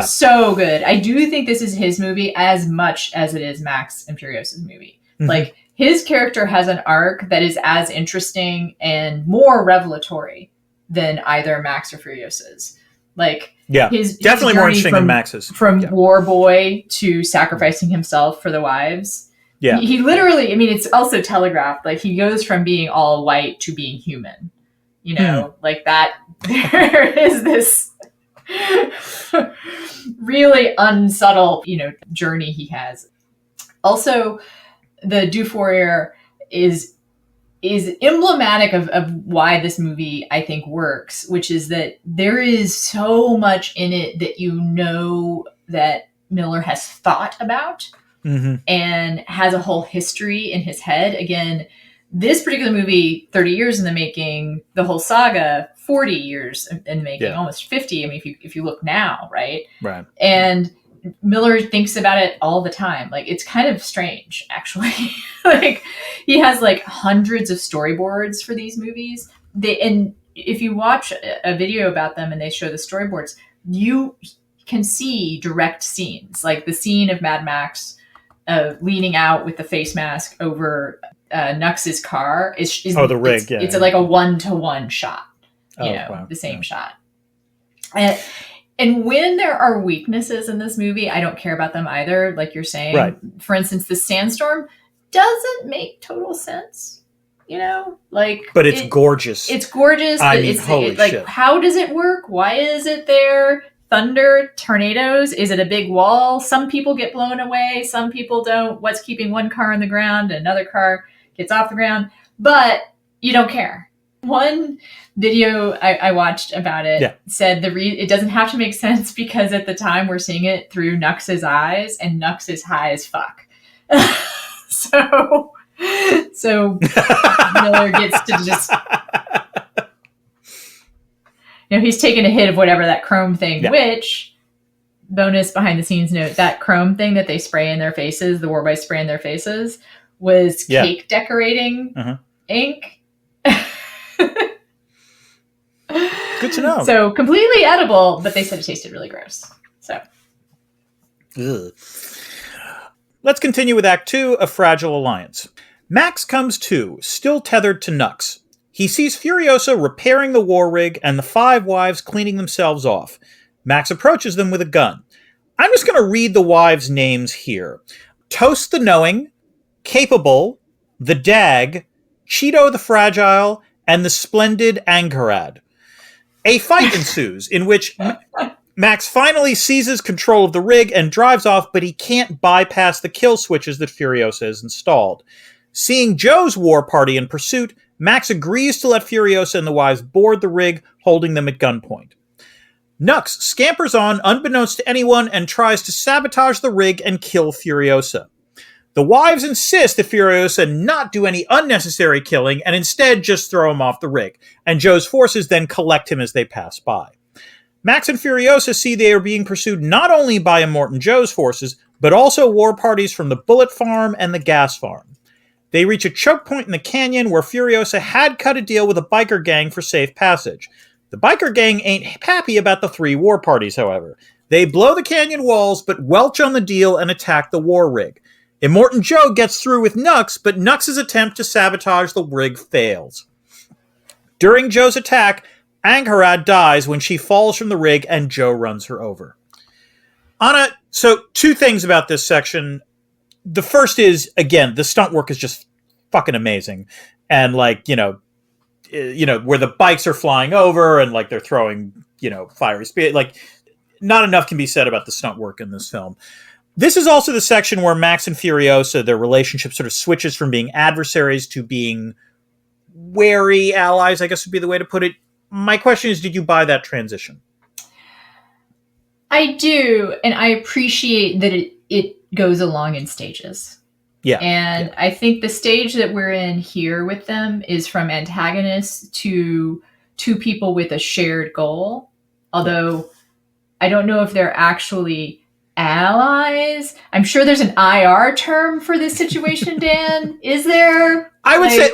so good. I do think this is his movie as much as it is Max and Furiosa's movie. Mm-hmm. Like, his character has an arc that is as interesting and more revelatory than either Max or Furiosa's. Like, his definitely more interesting than Max's. From war boy to sacrificing himself for the wives. Yeah. He literally, I mean, it's also telegraphed. Like, he goes from being all white to being human. You know, like that. There is this really unsubtle, journey he has. Also, the Doof Warrior is emblematic of why this movie, I think, works, which is that there is so much in it that that Miller has thought about and has a whole history in his head. Again, this particular movie, 30 years in the making, the whole saga, 40 years in the making, almost 50. I mean, if you look now, right? Right. And Miller thinks about it all the time. Like, it's kind of strange, actually. Like, he has like hundreds of storyboards for these movies. And if you watch a video about them and they show the storyboards, you can see direct scenes. Like the scene of Mad Max leaning out with the face mask over Nux's car is the rig. It's like a 1-to-1 shot. The same shot. And when there are weaknesses in this movie, I don't care about them either. Like you're saying, right. For instance, the sandstorm doesn't make total sense, but it's gorgeous. It's gorgeous. I mean, holy shit. How does it work? Why is it there? Thunder, tornadoes. Is it a big wall? Some people get blown away. Some people don't. What's keeping one car on the ground? Another car gets off the ground, but you don't care. One video I watched about it said it doesn't have to make sense because at the time we're seeing it through Nux's eyes, and Nux is high as fuck. so Miller gets to just, he's taking a hit of whatever that chrome thing, which, bonus behind the scenes note, that chrome thing that they spray in their faces, the Warboys spray in their faces, was cake decorating ink. Good to know. So completely edible, but they said it tasted really gross. So, ugh. Let's continue with Act 2, A Fragile Alliance. Max comes to, still tethered to Nux. He sees Furiosa repairing the war rig and the 5 wives cleaning themselves off. Max approaches them with a gun. I'm just going to read the wives' names here. Toast the Knowing, Capable, the Dag, Cheeto the Fragile, and the splendid Angharad. A fight ensues, in which Max finally seizes control of the rig and drives off, but he can't bypass the kill switches that Furiosa has installed. Seeing Joe's war party in pursuit, Max agrees to let Furiosa and the wives board the rig, holding them at gunpoint. Nux scampers on, unbeknownst to anyone, and tries to sabotage the rig and kill Furiosa. The wives insist that Furiosa not do any unnecessary killing and instead just throw him off the rig, and Joe's forces then collect him as they pass by. Max and Furiosa see they are being pursued not only by Immortan Joe's forces, but also war parties from the Bullet Farm and the Gas Farm. They reach a choke point in the canyon where Furiosa had cut a deal with a biker gang for safe passage. The biker gang ain't happy about the 3 war parties, however. They blow the canyon walls, but welch on the deal and attack the war rig. Immortan Joe gets through with Nux, but Nux's attempt to sabotage the rig fails. During Joe's attack, Angharad dies when she falls from the rig and Joe runs her over. Anna, so 2 things about this section. The first is, again, the stunt work is just fucking amazing. And where the bikes are flying over and they're throwing, fiery speed, not enough can be said about the stunt work in this film. This is also the section where Max and Furiosa, their relationship sort of switches from being adversaries to being wary allies, I guess would be the way to put it. My question is, did you buy that transition? I do, and I appreciate that it goes along in stages. Yeah. And I think the stage that we're in here with them is from antagonists to 2 people with a shared goal. Although I don't know if they're actually allies. I'm sure there's an IR term for this situation, Dan. Is there? I would say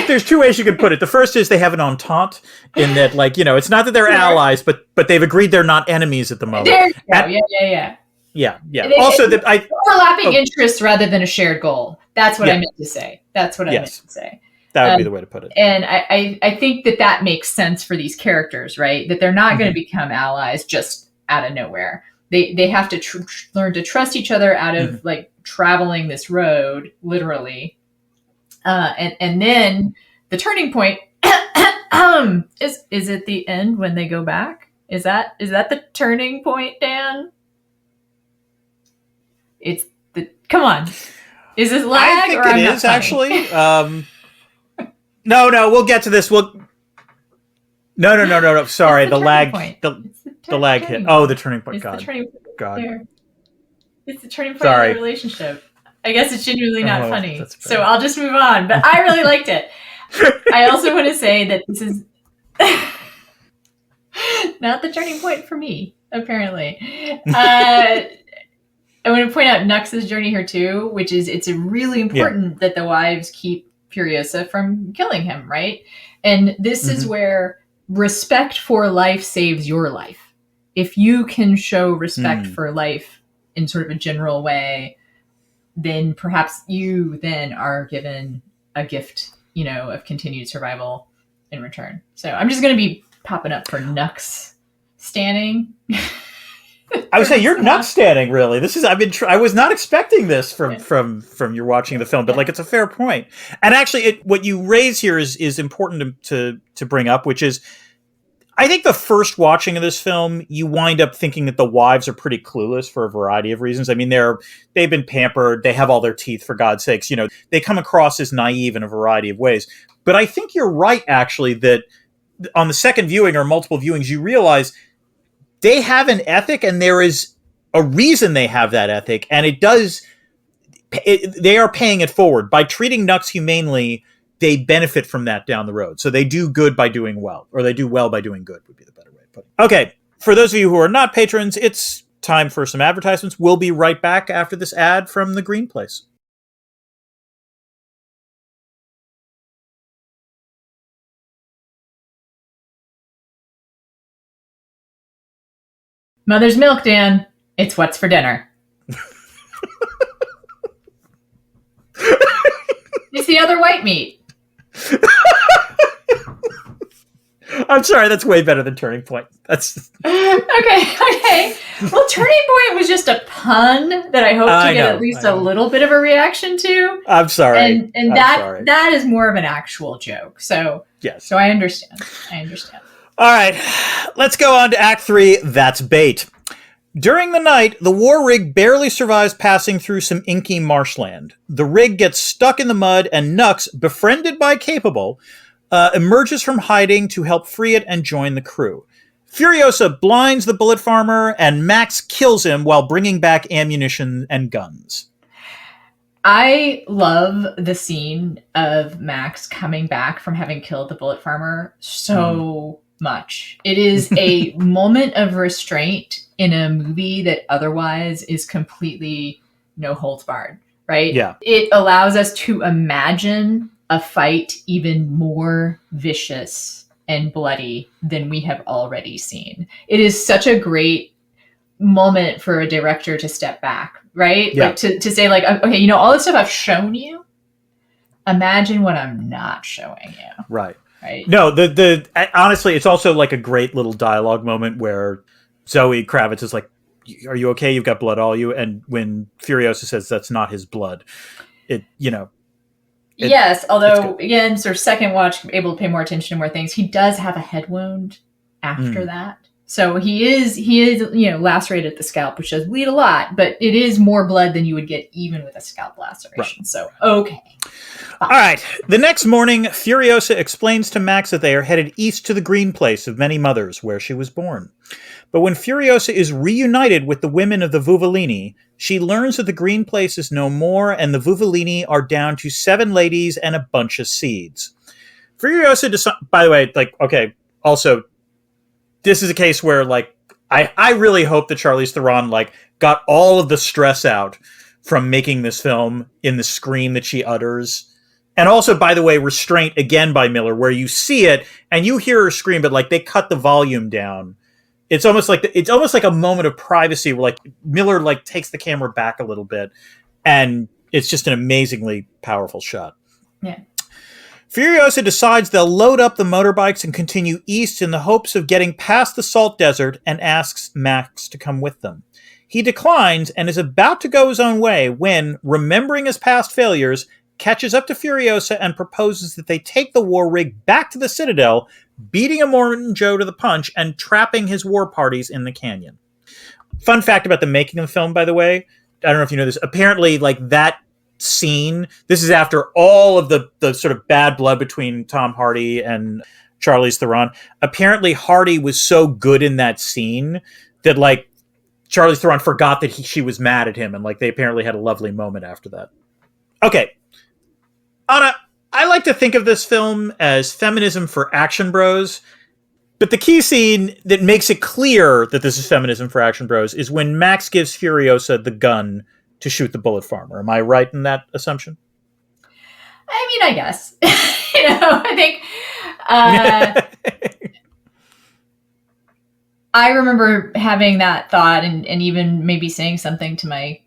there's 2 ways you could put it. The first is they have an entente in that, it's not that they're allies, but they've agreed they're not enemies at the moment. There you go. Yeah. Also, overlapping interests rather than a shared goal. That's what I meant to say. That would be the way to put it. And I think that makes sense for these characters, right? That they're not going to become allies just out of nowhere. They have to learn to trust each other out of traveling this road, literally. And then the turning point is at the end when they go back. Is that the turning point, Dan? Come on. Is this lag? I think it is actually. No, we'll get to this. No. Sorry, the lag. The lag hit. Oh, the turning point. God. It's the turning point of the relationship. I guess it's genuinely not funny. So I'll just move on. But I really liked it. I also want to say that this is not the turning point for me, apparently. I want to point out Nux's journey here too, which is it's really important that the wives keep Furiosa from killing him, right? And this is where respect for life saves your life. If you can show respect for life in sort of a general way, then perhaps you then are given a gift, of continued survival in return. So I'm just going to be popping up for Nux standing. I would say you're Nux standing, really. This is I was not expecting this from your watching the film, but it's a fair point. And actually, what you raise here is important to bring up, which is I think the first watching of this film, you wind up thinking that the wives are pretty clueless for a variety of reasons. I mean, they've been pampered. They have all their teeth, for God's sakes. You know, they come across as naive in a variety of ways. But I think you're right, actually, that on the second viewing or multiple viewings, you realize they have an ethic, and there is a reason they have that ethic. And they are paying it forward. By treating Nux humanely, they benefit from that down the road. So they do good by doing well, or they do well by doing good would be the better way of putting it. Okay, for those of you who are not patrons, it's time for some advertisements. We'll be right back after this ad from The Green Place. Mother's milk, Dan. It's what's for dinner. It's the other white meat. I'm sorry, that's way better than Turning Point. That's okay. Well, Turning Point was just a pun that I hope to get at least a little bit of a reaction to. I'm sorry. And that is more of an actual joke. So yes. So I understand. All right, let's go on to Act 3, That's Bait. During the night, the war rig barely survives passing through some inky marshland. The rig gets stuck in the mud, and Nux, befriended by Capable, emerges from hiding to help free it and join the crew. Furiosa blinds the bullet farmer, and Max kills him while bringing back ammunition and guns. I love the scene of Max coming back from having killed the bullet farmer so much. It is a moment of restraint in a movie that otherwise is completely no holds barred, right? Yeah. It allows us to imagine a fight even more vicious and bloody than we have already seen. It is such a great moment for a director to step back, right? Yeah. Like to say like, okay, you know, all the stuff I've shown you, imagine what I'm not showing you. Right. Right. No, the honestly, it's also like a great little dialogue moment where Zoe Kravitz is like, "Are you okay? You've got blood all you." And when Furiosa says that's not his blood, yes, although again, sort of second watch, able to pay more attention to more things. He does have a head wound after that, so he is lacerated at the scalp, which does bleed a lot, but it is more blood than you would get even with a scalp laceration. Right. So okay. All right. The next morning, Furiosa explains to Max that they are headed east to the Green Place of Many Mothers, where she was born. But when Furiosa is reunited with the women of the Vuvolini, she learns that the Green Place is no more, and the Vuvolini are down to 7 ladies and a bunch of seeds. Furiosa, by the way, also, this is a case where, I really hope that Charlize Theron, got all of the stress out from making this film in the scream that she utters. And also, by the way, restraint again by Miller, where you see it and you hear her scream, but they cut the volume down. It's almost like a moment of privacy where Miller takes the camera back a little bit, and it's just an amazingly powerful shot. Yeah. Furiosa decides they'll load up the motorbikes and continue east in the hopes of getting past the salt desert, and asks Max to come with them. He declines and is about to go his own way when, remembering his past failures, catches up to Furiosa and proposes that they take the war rig back to the Citadel, beating a Mormon Joe to the punch and trapping his war parties in the canyon. Fun fact about the making of the film, by the way, I don't know if you know this, apparently that scene, this is after all of the sort of bad blood between Tom Hardy and Charlize Theron. Apparently Hardy was so good in that scene that Charlize Theron forgot that she was mad at him, and they apparently had a lovely moment after that. Okay. Anna, I like to think of this film as feminism for action bros, but the key scene that makes it clear that this is feminism for action bros is when Max gives Furiosa the gun to shoot the bullet farmer. Am I right in that assumption? I mean, I guess. I think I remember having that thought and even maybe saying something to my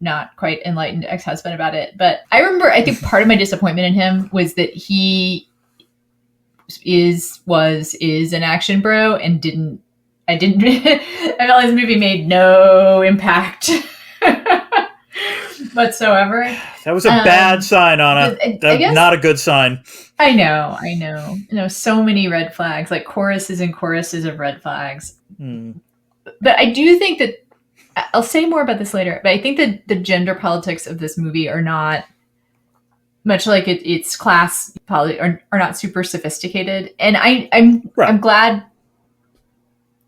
not quite enlightened ex-husband about it. But I think part of my disappointment in him was that he is an action bro and I felt like this movie made no impact whatsoever. That was a bad sign, Anna. I guess, not a good sign. I know. So many red flags, like choruses and choruses of red flags. But I do think that, I'll say more about this later, but I think that the gender politics of this movie are not, much like its class are not super sophisticated. And I'm glad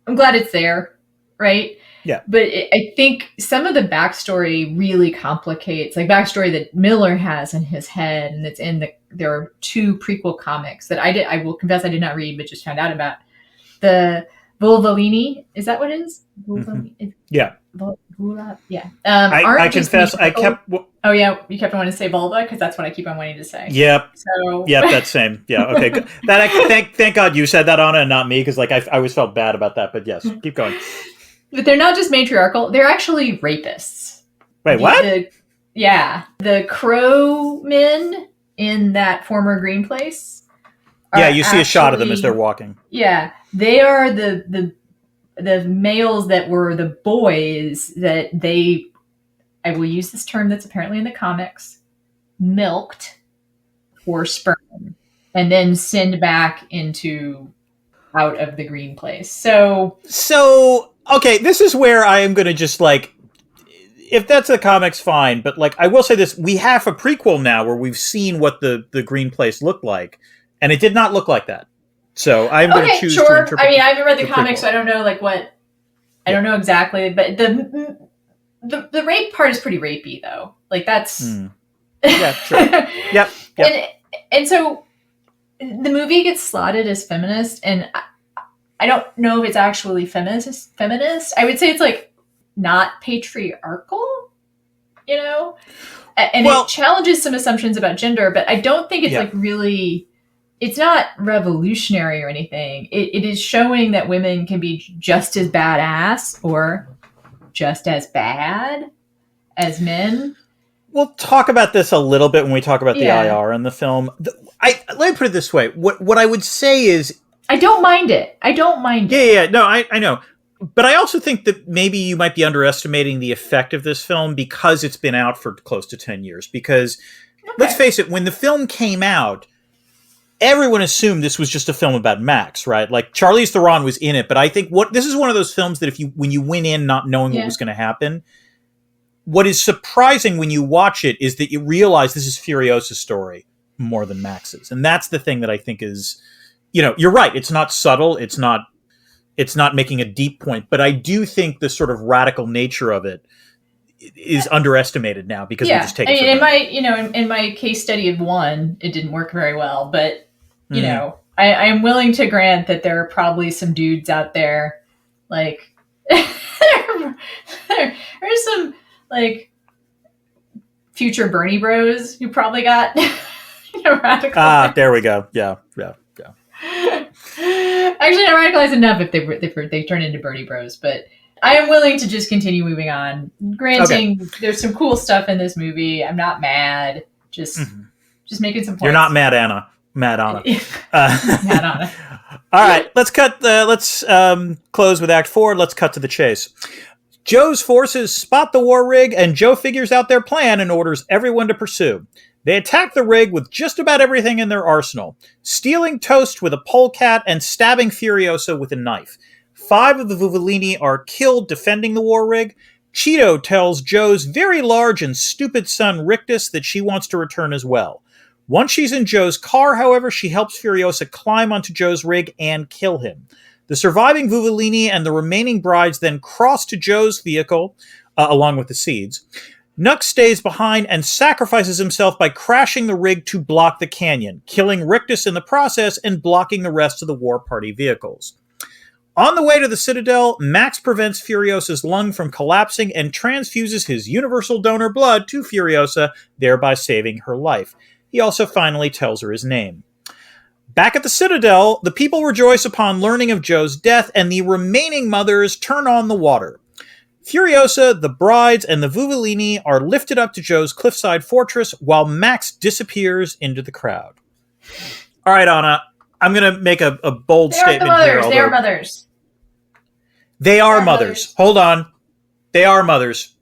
it's there, right? Yeah. But I think some of the backstory really complicates, like backstory that Miller has in his head, and it's there are 2 prequel comics that I will confess I did not read, but just found out about. The Vulvalini, is that what it is? Mm-hmm. Yeah. Yeah. I confess, I kept. Oh yeah, you kept wanting to say vulva because that's what I keep on wanting to say. Yep. So. Yep, that's same. Yeah. Okay. Thank God you said that, Anna, and not me, because like I always felt bad about that. But yes, keep going. But they're not just matriarchal; they're actually rapists. Wait, what? The Crow men in that former green place. Yeah, you see a shot of them as they're walking. Yeah, they are the males that were the boys that they, I will use this term that's apparently in the comics, milked for sperm and then send back out of the green place. So okay, this is where I am going to just like, if that's the comics, fine. But like, I will say this: we have a prequel now where we've seen what the green place looked like, and it did not look like that. So I'm going to choose to interpret. I mean, I haven't read the comics, so I don't know like what. I don't know exactly, but the rape part is pretty rapey, though. Like that's. Yeah, sure. Yep. And so the movie gets slotted as feminist, and I don't know if it's actually feminist. I would say it's like not patriarchal, you know, and it challenges some assumptions about gender, but I don't think it's like really. It's not revolutionary or anything. It is showing that women can be just as badass or just as bad as men. We'll talk about this a little bit when we talk about the IR in the film. Let me put it this way. What I would say is... I don't mind it. Yeah. No, I know. But I also think that maybe you might be underestimating the effect of this film because it's been out for close to 10 years. Because, let's face it, when the film came out, everyone assumed this was just a film about Max, right? Like Charlize Theron was in it, but I think this is one of those films that when you went in not knowing what was going to happen, what is surprising when you watch it is that you realize this is Furiosa's story more than Max's. And that's the thing that I think is, you're right. It's not subtle. It's not making a deep point, but I do think the sort of radical nature of it is underestimated now because we just take it. In my case study of one, it didn't work very well, but I am willing to grant that there are probably some dudes out there, like there's some like future Bernie bros who probably got radicalized. There we go. Yeah. Actually, not radicalized enough if they turn into Bernie bros, but. I am willing to just continue moving on. Granting, there's some cool stuff in this movie. I'm not mad. Just making some points. You're not mad, Anna. Mad Anna. Mad Anna. All right, let's close with Act 4. Let's cut to the chase. Joe's forces spot the war rig, and Joe figures out their plan and orders everyone to pursue. They attack the rig with just about everything in their arsenal, stealing Toast with a polecat and stabbing Furiosa with a knife. 5 of the Vuvolini are killed defending the war rig. Cheeto tells Joe's very large and stupid son Rictus that she wants to return as well. Once she's in Joe's car, however, she helps Furiosa climb onto Joe's rig and kill him. The surviving Vuvolini and the remaining brides then cross to Joe's vehicle, along with the seeds. Nux stays behind and sacrifices himself by crashing the rig to block the canyon, killing Rictus in the process and blocking the rest of the war party vehicles. On the way to the Citadel, Max prevents Furiosa's lung from collapsing and transfuses his universal donor blood to Furiosa, thereby saving her life. He also finally tells her his name. Back at the Citadel, the people rejoice upon learning of Joe's death, and the remaining mothers turn on the water. Furiosa, the brides, and the Vuvolini are lifted up to Joe's cliffside fortress while Max disappears into the crowd. All right, Anna, I'm going to make a bold statement here. They are mothers. They are mothers. Hold on. They are mothers.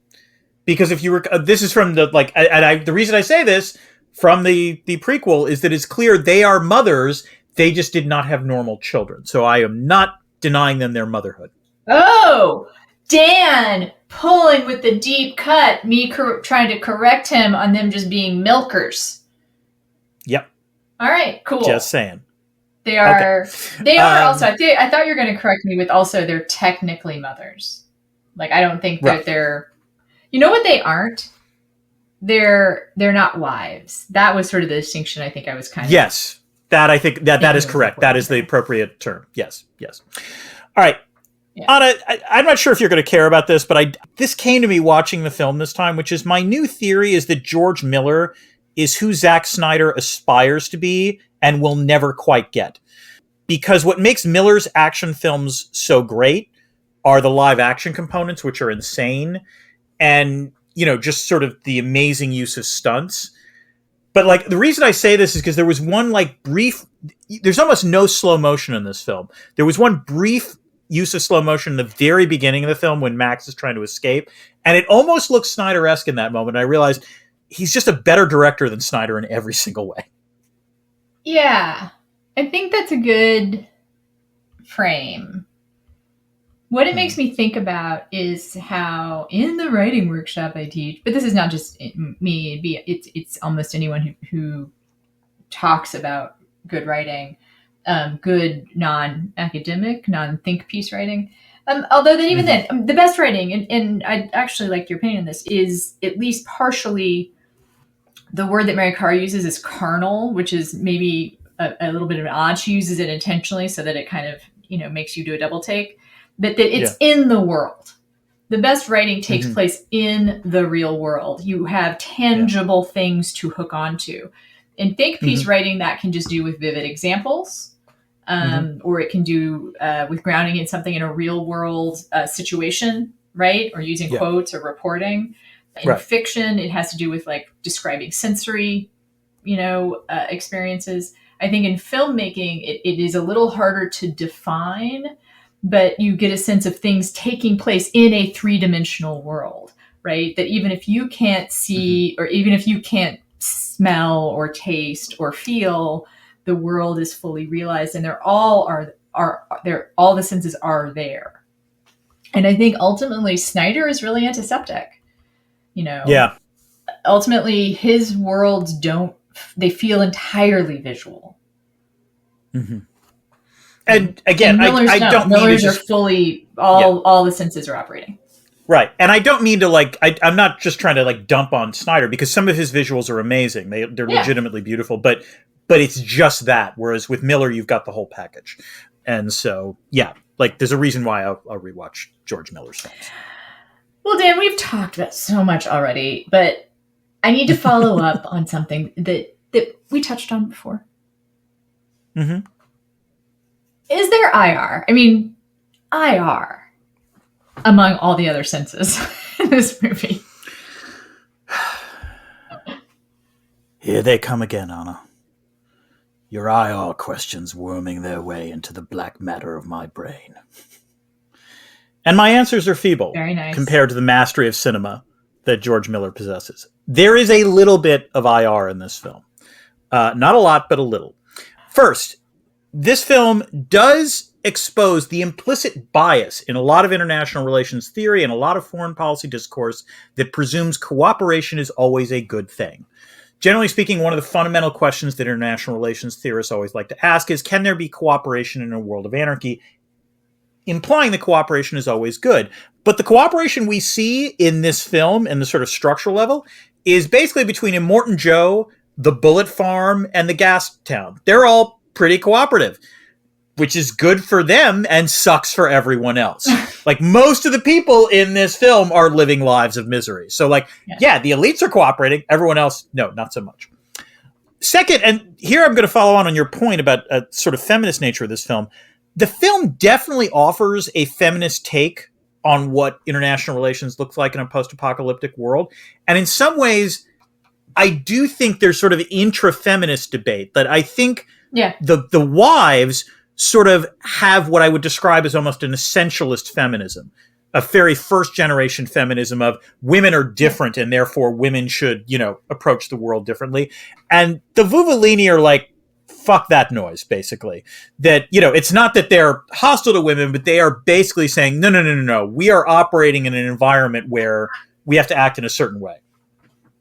Because if you were, this is from the, like, the reason I say this from the prequel is that it's clear they are mothers. They just did not have normal children. So I am not denying them their motherhood. Oh, Dan pulling with the deep cut, me trying to correct him on them just being milkers. Yep. All right, cool. Just saying. They are. Okay. They are also. I thought you were going to correct me with also they're technically mothers. Like I don't think that they're. You know what they aren't? They're not wives. That was sort of the distinction I think I was kind of. Yes, that I think that is correct. That is the appropriate term. Yes. All right. Yeah. Anna, I'm not sure if you're going to care about this, but this came to me watching the film this time, which is my new theory is that George Miller is who Zack Snyder aspires to be and will never quite get. Because what makes Miller's action films so great are the live action components, which are insane, and, you know, just sort of the amazing use of stunts. But, like, the reason I say this is because there was one, like, brief... There's almost no slow motion in this film. There was one brief use of slow motion in the very beginning of the film when Max is trying to escape, and it almost looks Snyder-esque in that moment. I realized he's just a better director than Snyder in every single way. Yeah, I think that's a good frame. What it makes me think about is how in the writing workshop I teach, but this is not just me, it's almost anyone who talks about good writing, good non-academic, non-think piece writing. Although then even then, the best writing, and I actually like your opinion on this, is at least partially the word that Mary Carr uses is carnal, which is maybe a little bit of an odd. She uses it intentionally so that it kind of, you know, makes you do a double take. That it's in the world. The best writing takes place in the real world. You have tangible things to hook onto. In think piece writing, that can just do with vivid examples, or it can do with grounding in something in a real world situation, right? Or using quotes or reporting. In fiction, it has to do with like describing sensory, experiences. I think in filmmaking, it is a little harder to define, but you get a sense of things taking place in a three-dimensional world, right? That even if you can't see, or even if you can't smell or taste or feel, the world is fully realized, and they're all all the senses are there. And I think ultimately Snyder is really antiseptic. Ultimately his worlds they feel entirely visual. And again, and I don't Miller's are fully all the senses are operating. Right. And I don't mean to I'm not just trying to dump on Snyder, because some of his visuals are amazing. They're legitimately beautiful, but it's just that. Whereas with Miller, you've got the whole package. And so, there's a reason why I'll rewatch George Miller's films. Well, Dan, we've talked about so much already, but I need to follow up on something that we touched on before. Mm-hmm. Is there IR? I mean, IR among all the other senses in this movie? Here they come again, Anna. Your IR questions worming their way into the black matter of my brain. And my answers are feeble. Very nice. Compared to the mastery of cinema that George Miller possesses. There is a little bit of IR in this film. Not a lot, but a little. First, this film does expose the implicit bias in a lot of international relations theory and a lot of foreign policy discourse that presumes cooperation is always a good thing. Generally speaking, one of the fundamental questions that international relations theorists always like to ask is, can there be cooperation in a world of anarchy? Implying that cooperation is always good. But the cooperation we see in this film and the sort of structural level is basically between Immortan Joe, the Bullet Farm, and the gas town. They're all pretty cooperative, which is good for them and sucks for everyone else. Most of the people in this film are living lives of misery. So the elites are cooperating. Everyone else, no, not so much. Second, and here I'm going to follow on your point about a sort of feminist nature of this film. The film definitely offers a feminist take on what international relations looks like in a post-apocalyptic world. And in some ways, I do think there's sort of intra-feminist debate that I think the wives sort of have what I would describe as almost an essentialist feminism. a very first generation feminism of women are different and therefore women should, approach the world differently. And the Vuvolini are like, fuck that noise, basically. That, it's not that they're hostile to women, but they are basically saying, no. We are operating in an environment where we have to act in a certain way.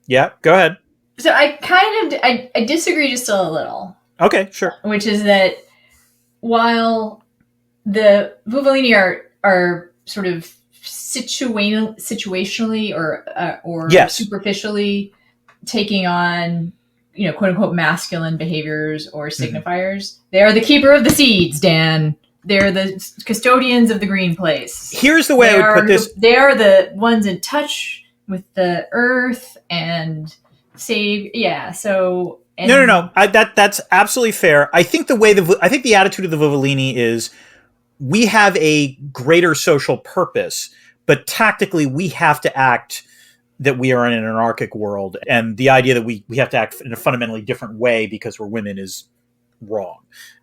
Yeah, go ahead. So I disagree just a little. Okay, sure. Which is that while the Vuvolini are sort of situationally or yes. superficially taking on, quote unquote masculine behaviors or signifiers, they are the keeper of the seeds, Dan. They're the custodians of the green place. Here's the way I would put this. They are the ones in touch with the earth and save. Yeah. So no. That's absolutely fair. I think the attitude of the Vuvolini is we have a greater social purpose, but tactically we have to act that we are in an anarchic world, and the idea that we have to act in a fundamentally different way because we're women is wrong.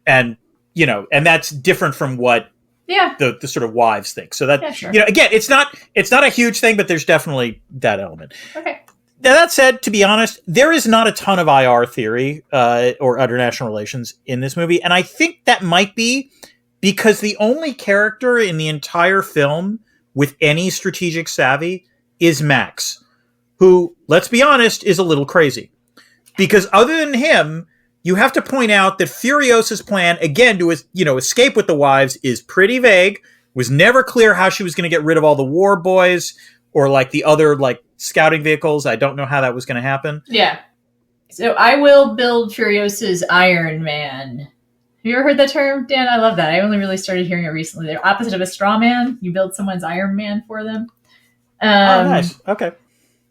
And and that's different from what the sort of wives think. So that sure. Again, it's not a huge thing, but there's definitely that element. Okay. Now, that said, to be honest, there is not a ton of IR theory or international relations in this movie, and I think that might be because the only character in the entire film with any strategic savvy is Max, who, let's be honest, is a little crazy. Because other than him, you have to point out that Furiosa's plan, again, to escape with the wives is pretty vague. Was never clear how she was going to get rid of all the war boys or like the other like scouting vehicles. I don't know how that was going to happen. Yeah. So I will build Furiosa's Iron Man. Have you ever heard that term, Dan? I love that. I only really started hearing it recently. They're opposite of a straw man. You build someone's Iron Man for them. Oh, nice. Okay.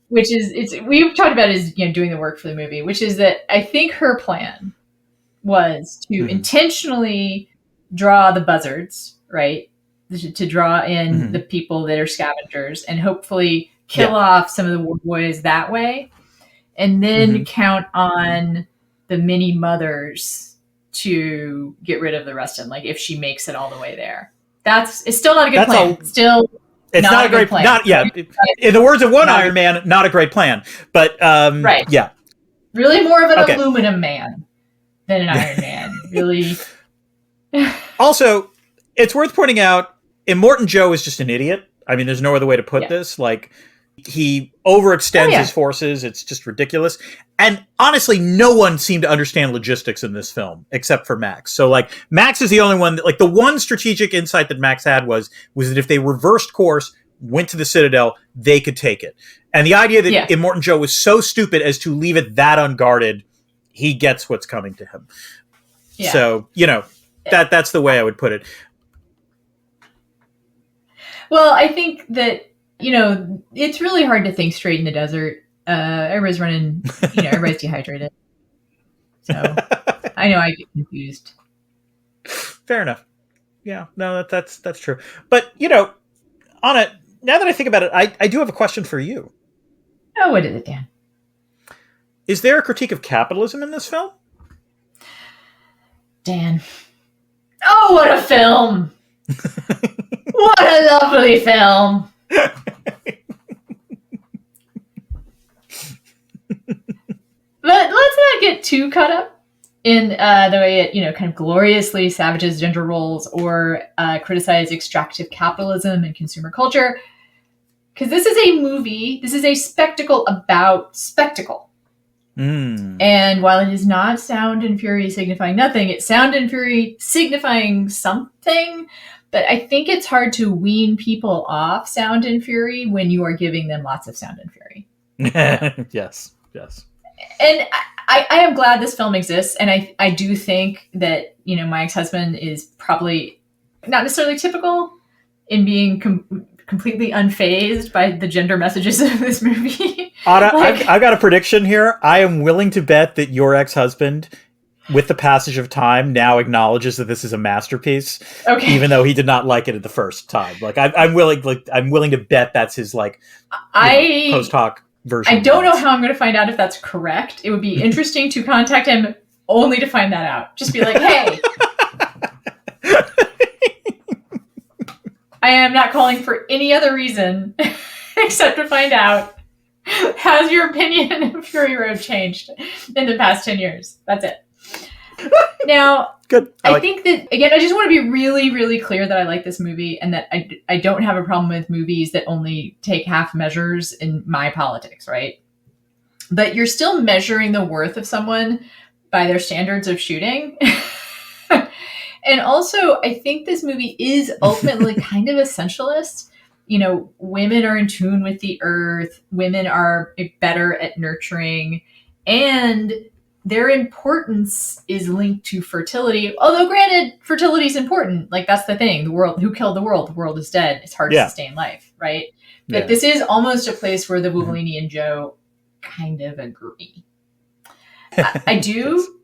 Which is, we've talked about is doing the work for the movie, which is that I think her plan was to intentionally draw the buzzards, right? To draw in the people that are scavengers and hopefully kill off some of the war boys that way. And then count on the mini mothers to get rid of the rest of them, like if she makes it all the way there. It's still not a good plan. It's not a great plan. In the words of one Iron Man, not a great plan. But right. Yeah. Really more of an aluminum man than an Iron Man. Really. Also, it's worth pointing out, Immortan Joe is just an idiot. I mean, there's no other way to put this. Like, he overextends his forces. It's just ridiculous. And honestly, no one seemed to understand logistics in this film except for Max. So like Max is the only one that, like, the one strategic insight that Max had was that if they reversed course, went to the Citadel, they could take it. And the idea that Immortan Joe was so stupid as to leave it that unguarded, he gets what's coming to him. Yeah. So, that's the way I would put it. Well, I think that it's really hard to think straight in the desert. Everybody's running, everybody's dehydrated. So I know I get confused. Fair enough. Yeah, no, that's true. But, Anna, now that I think about it, I do have a question for you. Oh, what is it, Dan? Is there a critique of capitalism in this film? Dan. Oh, what a film! What a lovely film! But let's not get too caught up in the way it, kind of gloriously savages gender roles or criticize extractive capitalism and consumer culture. Because this is a movie, this is a spectacle about spectacle. And while it is not sound and fury signifying nothing, it's sound and fury signifying something. But I think it's hard to wean people off sound and fury when you are giving them lots of sound and fury. Yes. And I am glad this film exists. And I do think that, my ex-husband is probably not necessarily typical in being completely unfazed by the gender messages of this movie. Anna, I've got a prediction here. I am willing to bet that your ex-husband, with the passage of time, now acknowledges that this is a masterpiece, even though he did not like it at the first time. Like I'm willing to bet that's his post hoc version. I don't know how I'm going to find out if that's correct. It would be interesting to contact him only to find that out. Just be like, hey, I am not calling for any other reason except to find out, has your opinion of Fury Road changed in the past 10 years? That's it. Now, Good. I think that, again, I just want to be really, really clear that I like this movie and that I don't have a problem with movies that only take half measures in my politics, right? But you're still measuring the worth of someone by their standards of shooting. And also, I think this movie is ultimately kind of essentialist. You know, women are in tune with the earth. Women are better at nurturing. And their importance is linked to fertility. Although, granted, fertility is important. Like, that's the thing. The world, who killed the world? The world is dead. It's hard to sustain life, right? But this is almost a place where the Vuvolini and Joe kind of agree. I do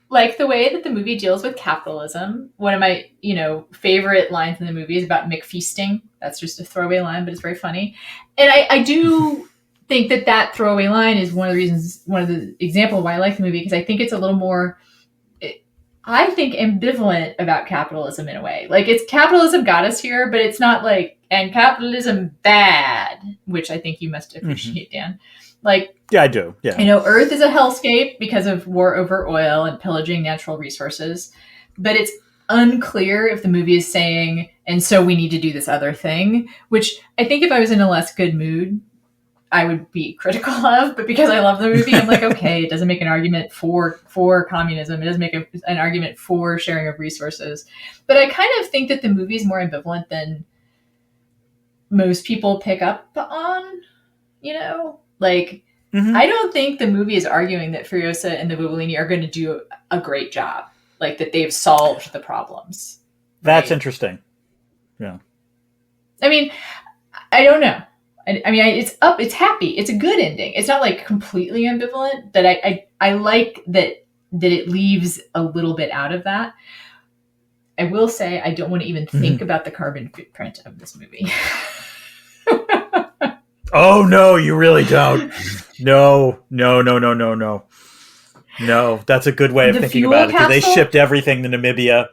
like the way that the movie deals with capitalism. One of my, favorite lines in the movie is about McFeasting. That's just a throwaway line, but it's very funny. And I do think that throwaway line is one of the examples why I like the movie, because I think it's a little more, I think, ambivalent about capitalism in a way. Like, it's capitalism got us here, but it's not like, and capitalism bad, which I think you must appreciate, Dan. Like, yeah, I do. Yeah. Earth is a hellscape because of war over oil and pillaging natural resources. But it's unclear if the movie is saying, and so we need to do this other thing, which I think if I was in a less good mood, I would be critical of. But because I love the movie, I'm like, okay, it doesn't make an argument for communism. It doesn't make an argument for sharing of resources. But I kind of think that the movie is more ambivalent than most people pick up on, Like, I don't think the movie is arguing that Furiosa and the Vuvolini are going to do a great job, like that they've solved the problems. That's interesting. Yeah. I mean, I don't know. I mean, it's happy. It's a good ending. It's not like completely ambivalent, but I like that it leaves a little bit out of that. I will say I don't want to even think about the carbon footprint of this movie. Oh, no, you really don't. No. No, that's a good way of thinking about it. They shipped everything to Namibia.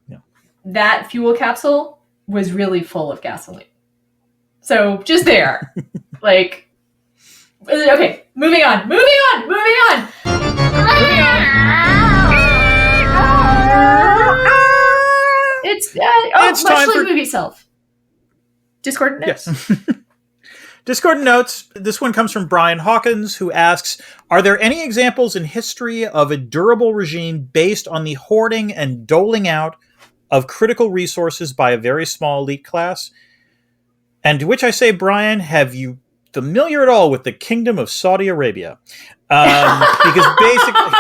No. That fuel capsule was really full of gasoline. So just there. Okay, moving on. It's much time like for the movie itself. Discordant notes. Yes. Discordant notes. This one comes from Brian Hawkins, who asks, are there any examples in history of a durable regime based on the hoarding and doling out of critical resources by a very small elite class? And to which I say, Brian, have you familiar at all with the Kingdom of Saudi Arabia? Because basically...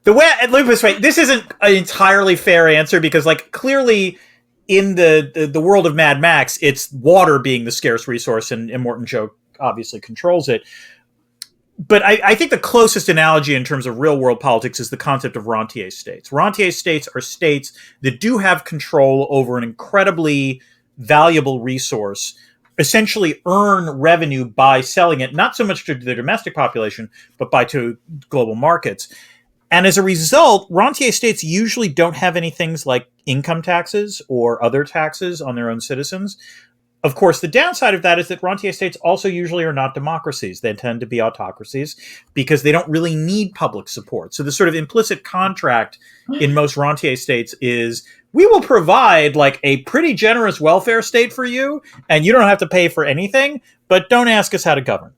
let me put this way, this isn't an entirely fair answer because, clearly in the world of Mad Max, it's water being the scarce resource, and Immortan Joe obviously controls it. But I think the closest analogy in terms of real-world politics is the concept of rentier states. Rentier states are states that do have control over an incredibly valuable resource, essentially earn revenue by selling it, not so much to the domestic population, but to global markets. And as a result, rentier states usually don't have any things like income taxes or other taxes on their own citizens. Of course, the downside of that is that rentier states also usually are not democracies. They tend to be autocracies because they don't really need public support. So the sort of implicit contract in most rentier states is, we will provide a pretty generous welfare state for you, and you don't have to pay for anything, but don't ask us how to govern.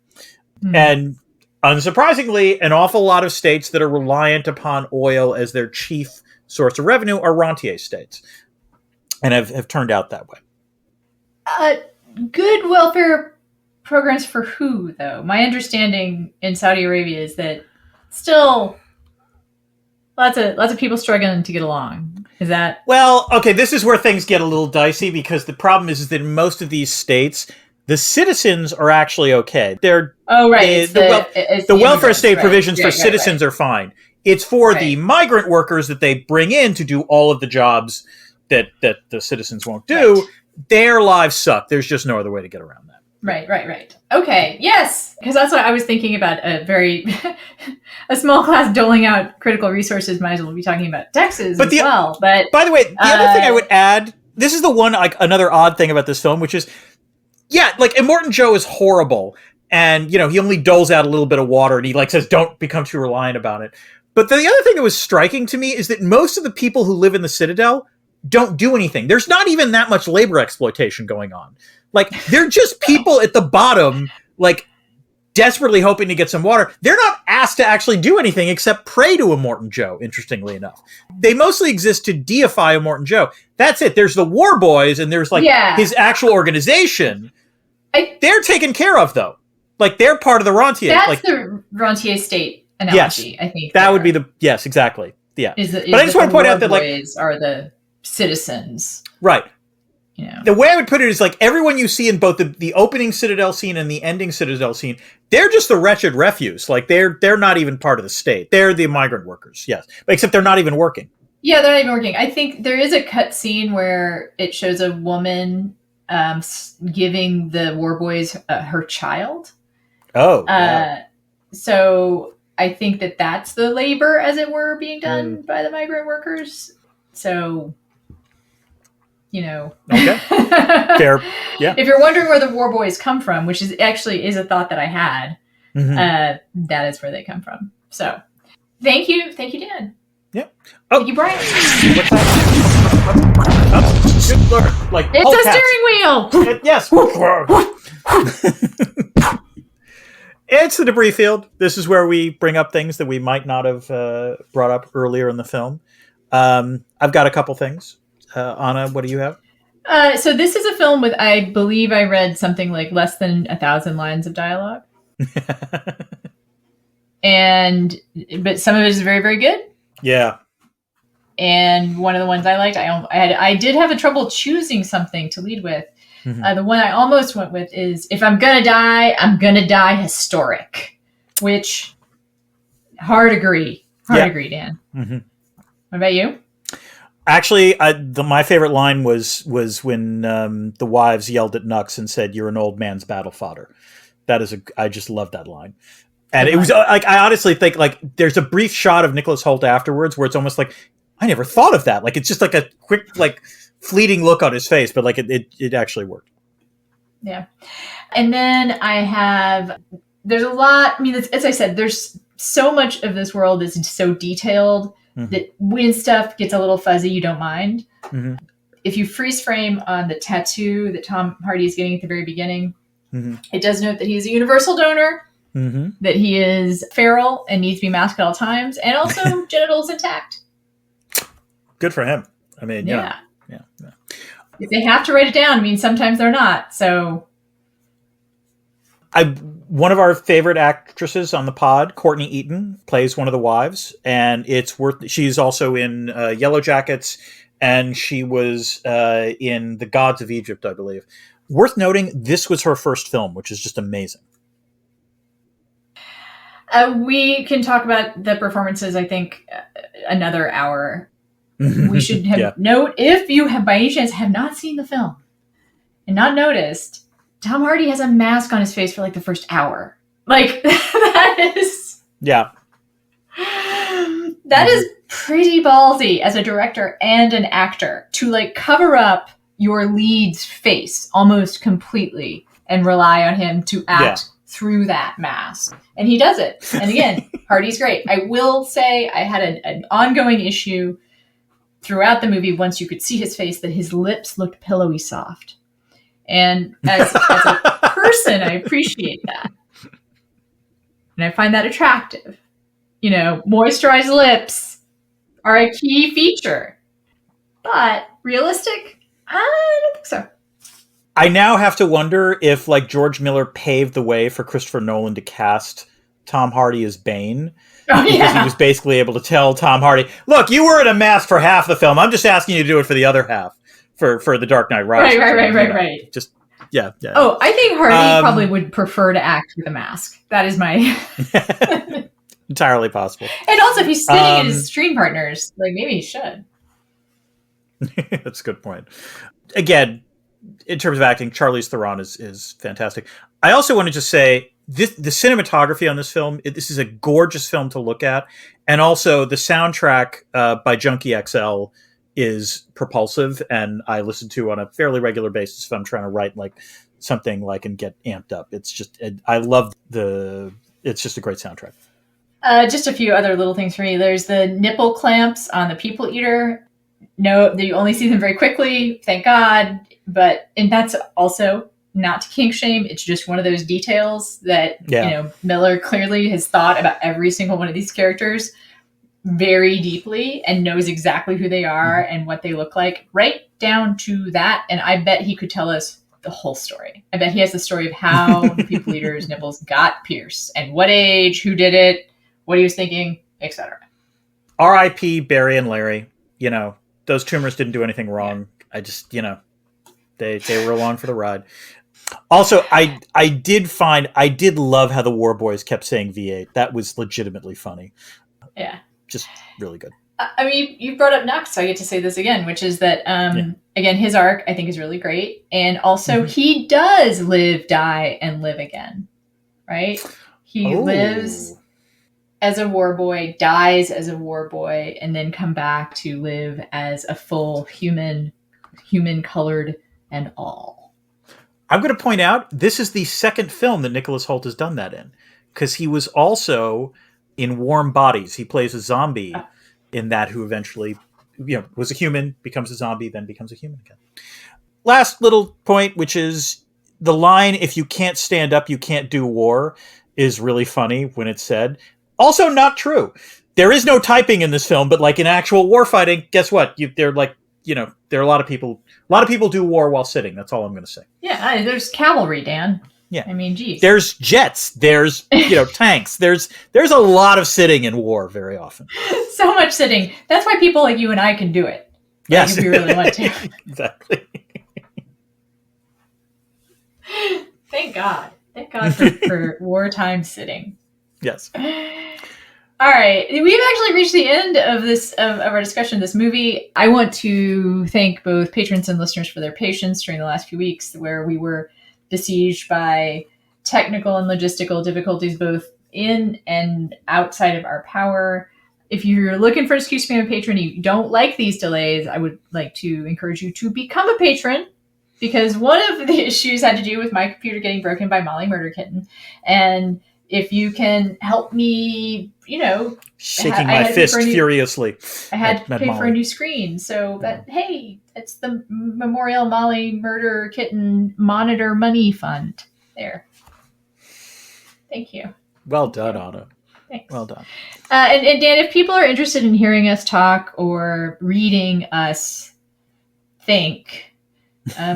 And unsurprisingly, an awful lot of states that are reliant upon oil as their chief source of revenue are rentier states, and have turned out that way. Good welfare programs for who, though? My understanding in Saudi Arabia is that still lots of people struggling to get along. Is that... Well, okay, this is where things get a little dicey, because the problem is that in most of these states, the citizens are actually okay. The welfare state provisions for citizens are fine. It's for the migrant workers that they bring in to do all of the jobs that the citizens won't do. Their lives suck. There's just no other way to get around that. Right. Okay, yes, because that's what I was thinking about. A very a small class doling out critical resources. Might as well be talking about Texas as well. But by the way, the other thing I would add, this is the one like another odd thing about this film, which is, yeah, like Immortan Joe is horrible, and he only doles out a little bit of water, and he like says, "Don't become too reliant about it." But the other thing that was striking to me is that most of the people who live in the Citadel don't do anything. There's not even that much labor exploitation going on. Like, they're just people at the bottom, like, desperately hoping to get some water. They're not asked to actually do anything except pray to Immortan Joe, interestingly enough. They mostly exist to deify Immortan Joe. That's it. There's the War Boys, and there's, like, his actual organization. They're taken care of, though. Like, they're part of the Rentier. That's like, the Rentier state analogy, yes, I think. That would be the... Yes, exactly. Yeah. But I just want to point out that, like... are the citizens. Right. The way I would put it is like everyone you see in both the opening Citadel scene and the ending Citadel scene, they're just the wretched refuse. Like they're not even part of the state. They're the migrant workers, yes. Except they're not even working. Yeah, they're not even working. I think there is a cut scene where it shows a woman giving the War Boys her child. Oh. Wow. So I think that's the labor, as it were, being done by the migrant workers. So... Okay. Fair. Yeah. If you're wondering where the War Boys come from, which is actually a thought that I had, that is where they come from. So, thank you, Dan. Yeah. Oh, thank you, Brian. What's that? Oh, good Lord! Like it's a steering wheel. Yes. It's the debris field. This is where we bring up things that we might not have brought up earlier in the film. I've got a couple things. Anna, what do you have? So this is a film with, I believe I read something like less than 1,000 lines of dialogue. But some of it is very, very good. Yeah. And one of the ones I liked, I did have a trouble choosing something to lead with. The one I almost went with is, if I'm going to die, I'm going to die historic. Which, hard agree, Dan. What about you? Actually, my favorite line was when the wives yelled at Nux and said, "You're an old man's battle fodder." I just love that line. And it was like, I honestly think like there's a brief shot of Nicholas Hoult afterwards where it's almost like, I never thought of that. Like, it's just like a quick, like fleeting look on his face, but like it actually worked. Yeah. And then there's a lot, I mean, as I said, there's so much of this world is so detailed that when stuff gets a little fuzzy, you don't mind. If you freeze frame on the tattoo that Tom Hardy is getting at the very beginning, it does note that he's a universal donor, that he is feral and needs to be masked at all times, and also genitals intact. Good for him. I mean, yeah. If they have to write it down, I mean, sometimes they're not. So, one of our favorite actresses on the pod, Courtney Eaton, plays one of the wives, and she's also in Yellow Jackets, and she was in The Gods of Egypt, I believe. Worth noting, this was her first film, which is just amazing. We can talk about the performances, I think, another hour. We should note, if you have by any chance have not seen the film and not noticed, Tom Hardy has a mask on his face for like the first hour. Like, that is... Yeah. That is pretty ballsy as a director and an actor to like cover up your lead's face almost completely and rely on him to act through that mask. And he does it. And again, Hardy's great. I will say I had an ongoing issue throughout the movie once you could see his face that his lips looked pillowy soft. And as a person, I appreciate that. And I find that attractive. Moisturized lips are a key feature. But realistic? I don't think so. I now have to wonder if, like, George Miller paved the way for Christopher Nolan to cast Tom Hardy as Bane. Because he was basically able to tell Tom Hardy, look, you were in a mask for half the film. I'm just asking you to do it for the other half. For The Dark Knight Rises. Right. Just, yeah. Oh, I think Hardy probably would prefer to act with a mask. That is my... Entirely possible. And also, if he's spitting at his stream partners, like, maybe he should. That's a good point. Again, in terms of acting, Charlize Theron is fantastic. I also want to just say the cinematography on this film. This is a gorgeous film to look at, and also the soundtrack by Junkie XL is propulsive, and I listen to on a fairly regular basis if I'm trying to write like something like and get amped up. It's just I love it's just a great soundtrack. Just a few other little things for me. There's the nipple clamps on the People Eater. No, you only see them very quickly, thank God. And that's also not to kink shame. It's just one of those details that, Miller clearly has thought about every single one of these characters very deeply and knows exactly who they are and what they look like, right down to that. And I bet he could tell us the whole story. I bet he has the story of how the People Eater's nipples got pierced and what age, who did it, what he was thinking, etc. R.I.P. Barry and Larry. Those tumors didn't do anything wrong. I just, they were along for the ride. Also, I did love how the War Boys kept saying V8. That was legitimately funny. Yeah. Just really good. I mean, you brought up Nux, so I get to say this again, which is that, again, his arc, I think, is really great. And also, he does live, die, and live again, right? He lives as a war boy, dies as a war boy, and then come back to live as a full human colored and all. I'm going to point out, this is the second film that Nicholas Hoult has done that in, because he was also in Warm Bodies. He plays a zombie in that who eventually, was a human, becomes a zombie, then becomes a human again. Last little point, which is the line, "If you can't stand up, you can't do war," is really funny when it's said. Also not true. There is no typing in this film, but like in actual war fighting, guess what? There are a lot of people. A lot of people do war while sitting. That's all I'm going to say. Yeah, there's cavalry, Dan. Yeah, I mean, geez. There's jets. There's tanks. There's a lot of sitting in war very often. So much sitting. That's why people like you and I can do it. Yes, if we really want to. Exactly. Thank God. Thank God for wartime sitting. Yes. All right. We've actually reached the end of our discussion of this movie. I want to thank both patrons and listeners for their patience during the last few weeks where we were besieged by technical and logistical difficulties both in and outside of our power. If you're looking for an excuse to be a patron, you don't like these delays, I would like to encourage you to become a patron, because one of the issues had to do with my computer getting broken by Molly Murder Kitten. And if you can help me, shaking my fist furiously. I had to pay for a new screen. So it's the Memorial Molly Murder Kitten Monitor Money Fund there. Thank you. Well done, Anna. Thanks. Well done. And Dan, if people are interested in hearing us talk or reading us think,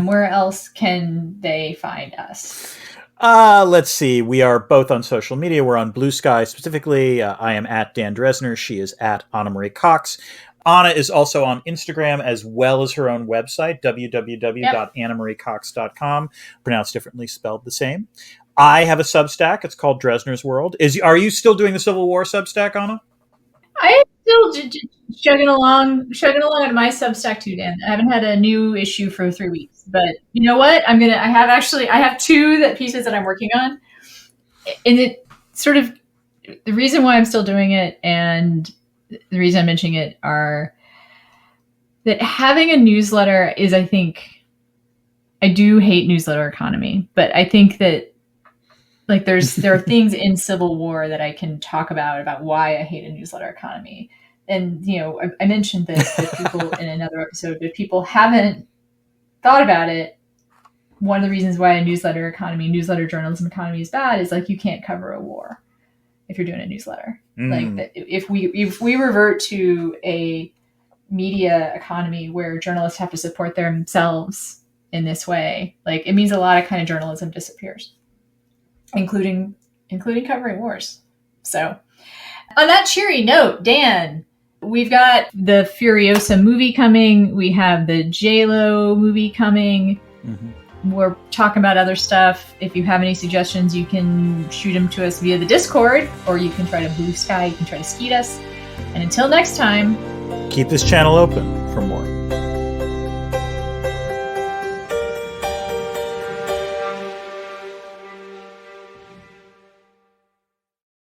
where else can they find us? Let's see. We are both on social media. We're on Blue Sky specifically. I am at Dan Dresner. She is at Anna Marie Cox. Anna is also on Instagram as well as her own website, www.annamariecox.com. Pronounced differently, spelled the same. I have a Substack. It's called Dresner's World. Are you still doing the Civil War Substack, Anna? I'm still chugging along on my Substack too, Dan. I haven't had a new issue for 3 weeks, but you know what? I have two pieces that I'm working on, and it sort of the reason why I'm still doing it and the reason I'm mentioning it are that having a newsletter is, I think, I do hate newsletter economy, but I think that there are things in Civil War that I can talk about why I hate a newsletter economy. And, I mentioned this to people in another episode, but if people haven't thought about it, one of the reasons why a newsletter journalism economy is bad is you can't cover a war if you're doing a newsletter. If we revert to a media economy where journalists have to support themselves in this way, it means a lot of kind of journalism disappears. Including covering wars. So, on that cheery note, Dan, we've got the Furiosa movie coming. We have the J-Lo movie coming. Mm-hmm. We're talking about other stuff. If you have any suggestions, you can shoot them to us via the Discord, or you can try to Blue Sky. You can try to skeet us. And until next time, keep this channel open.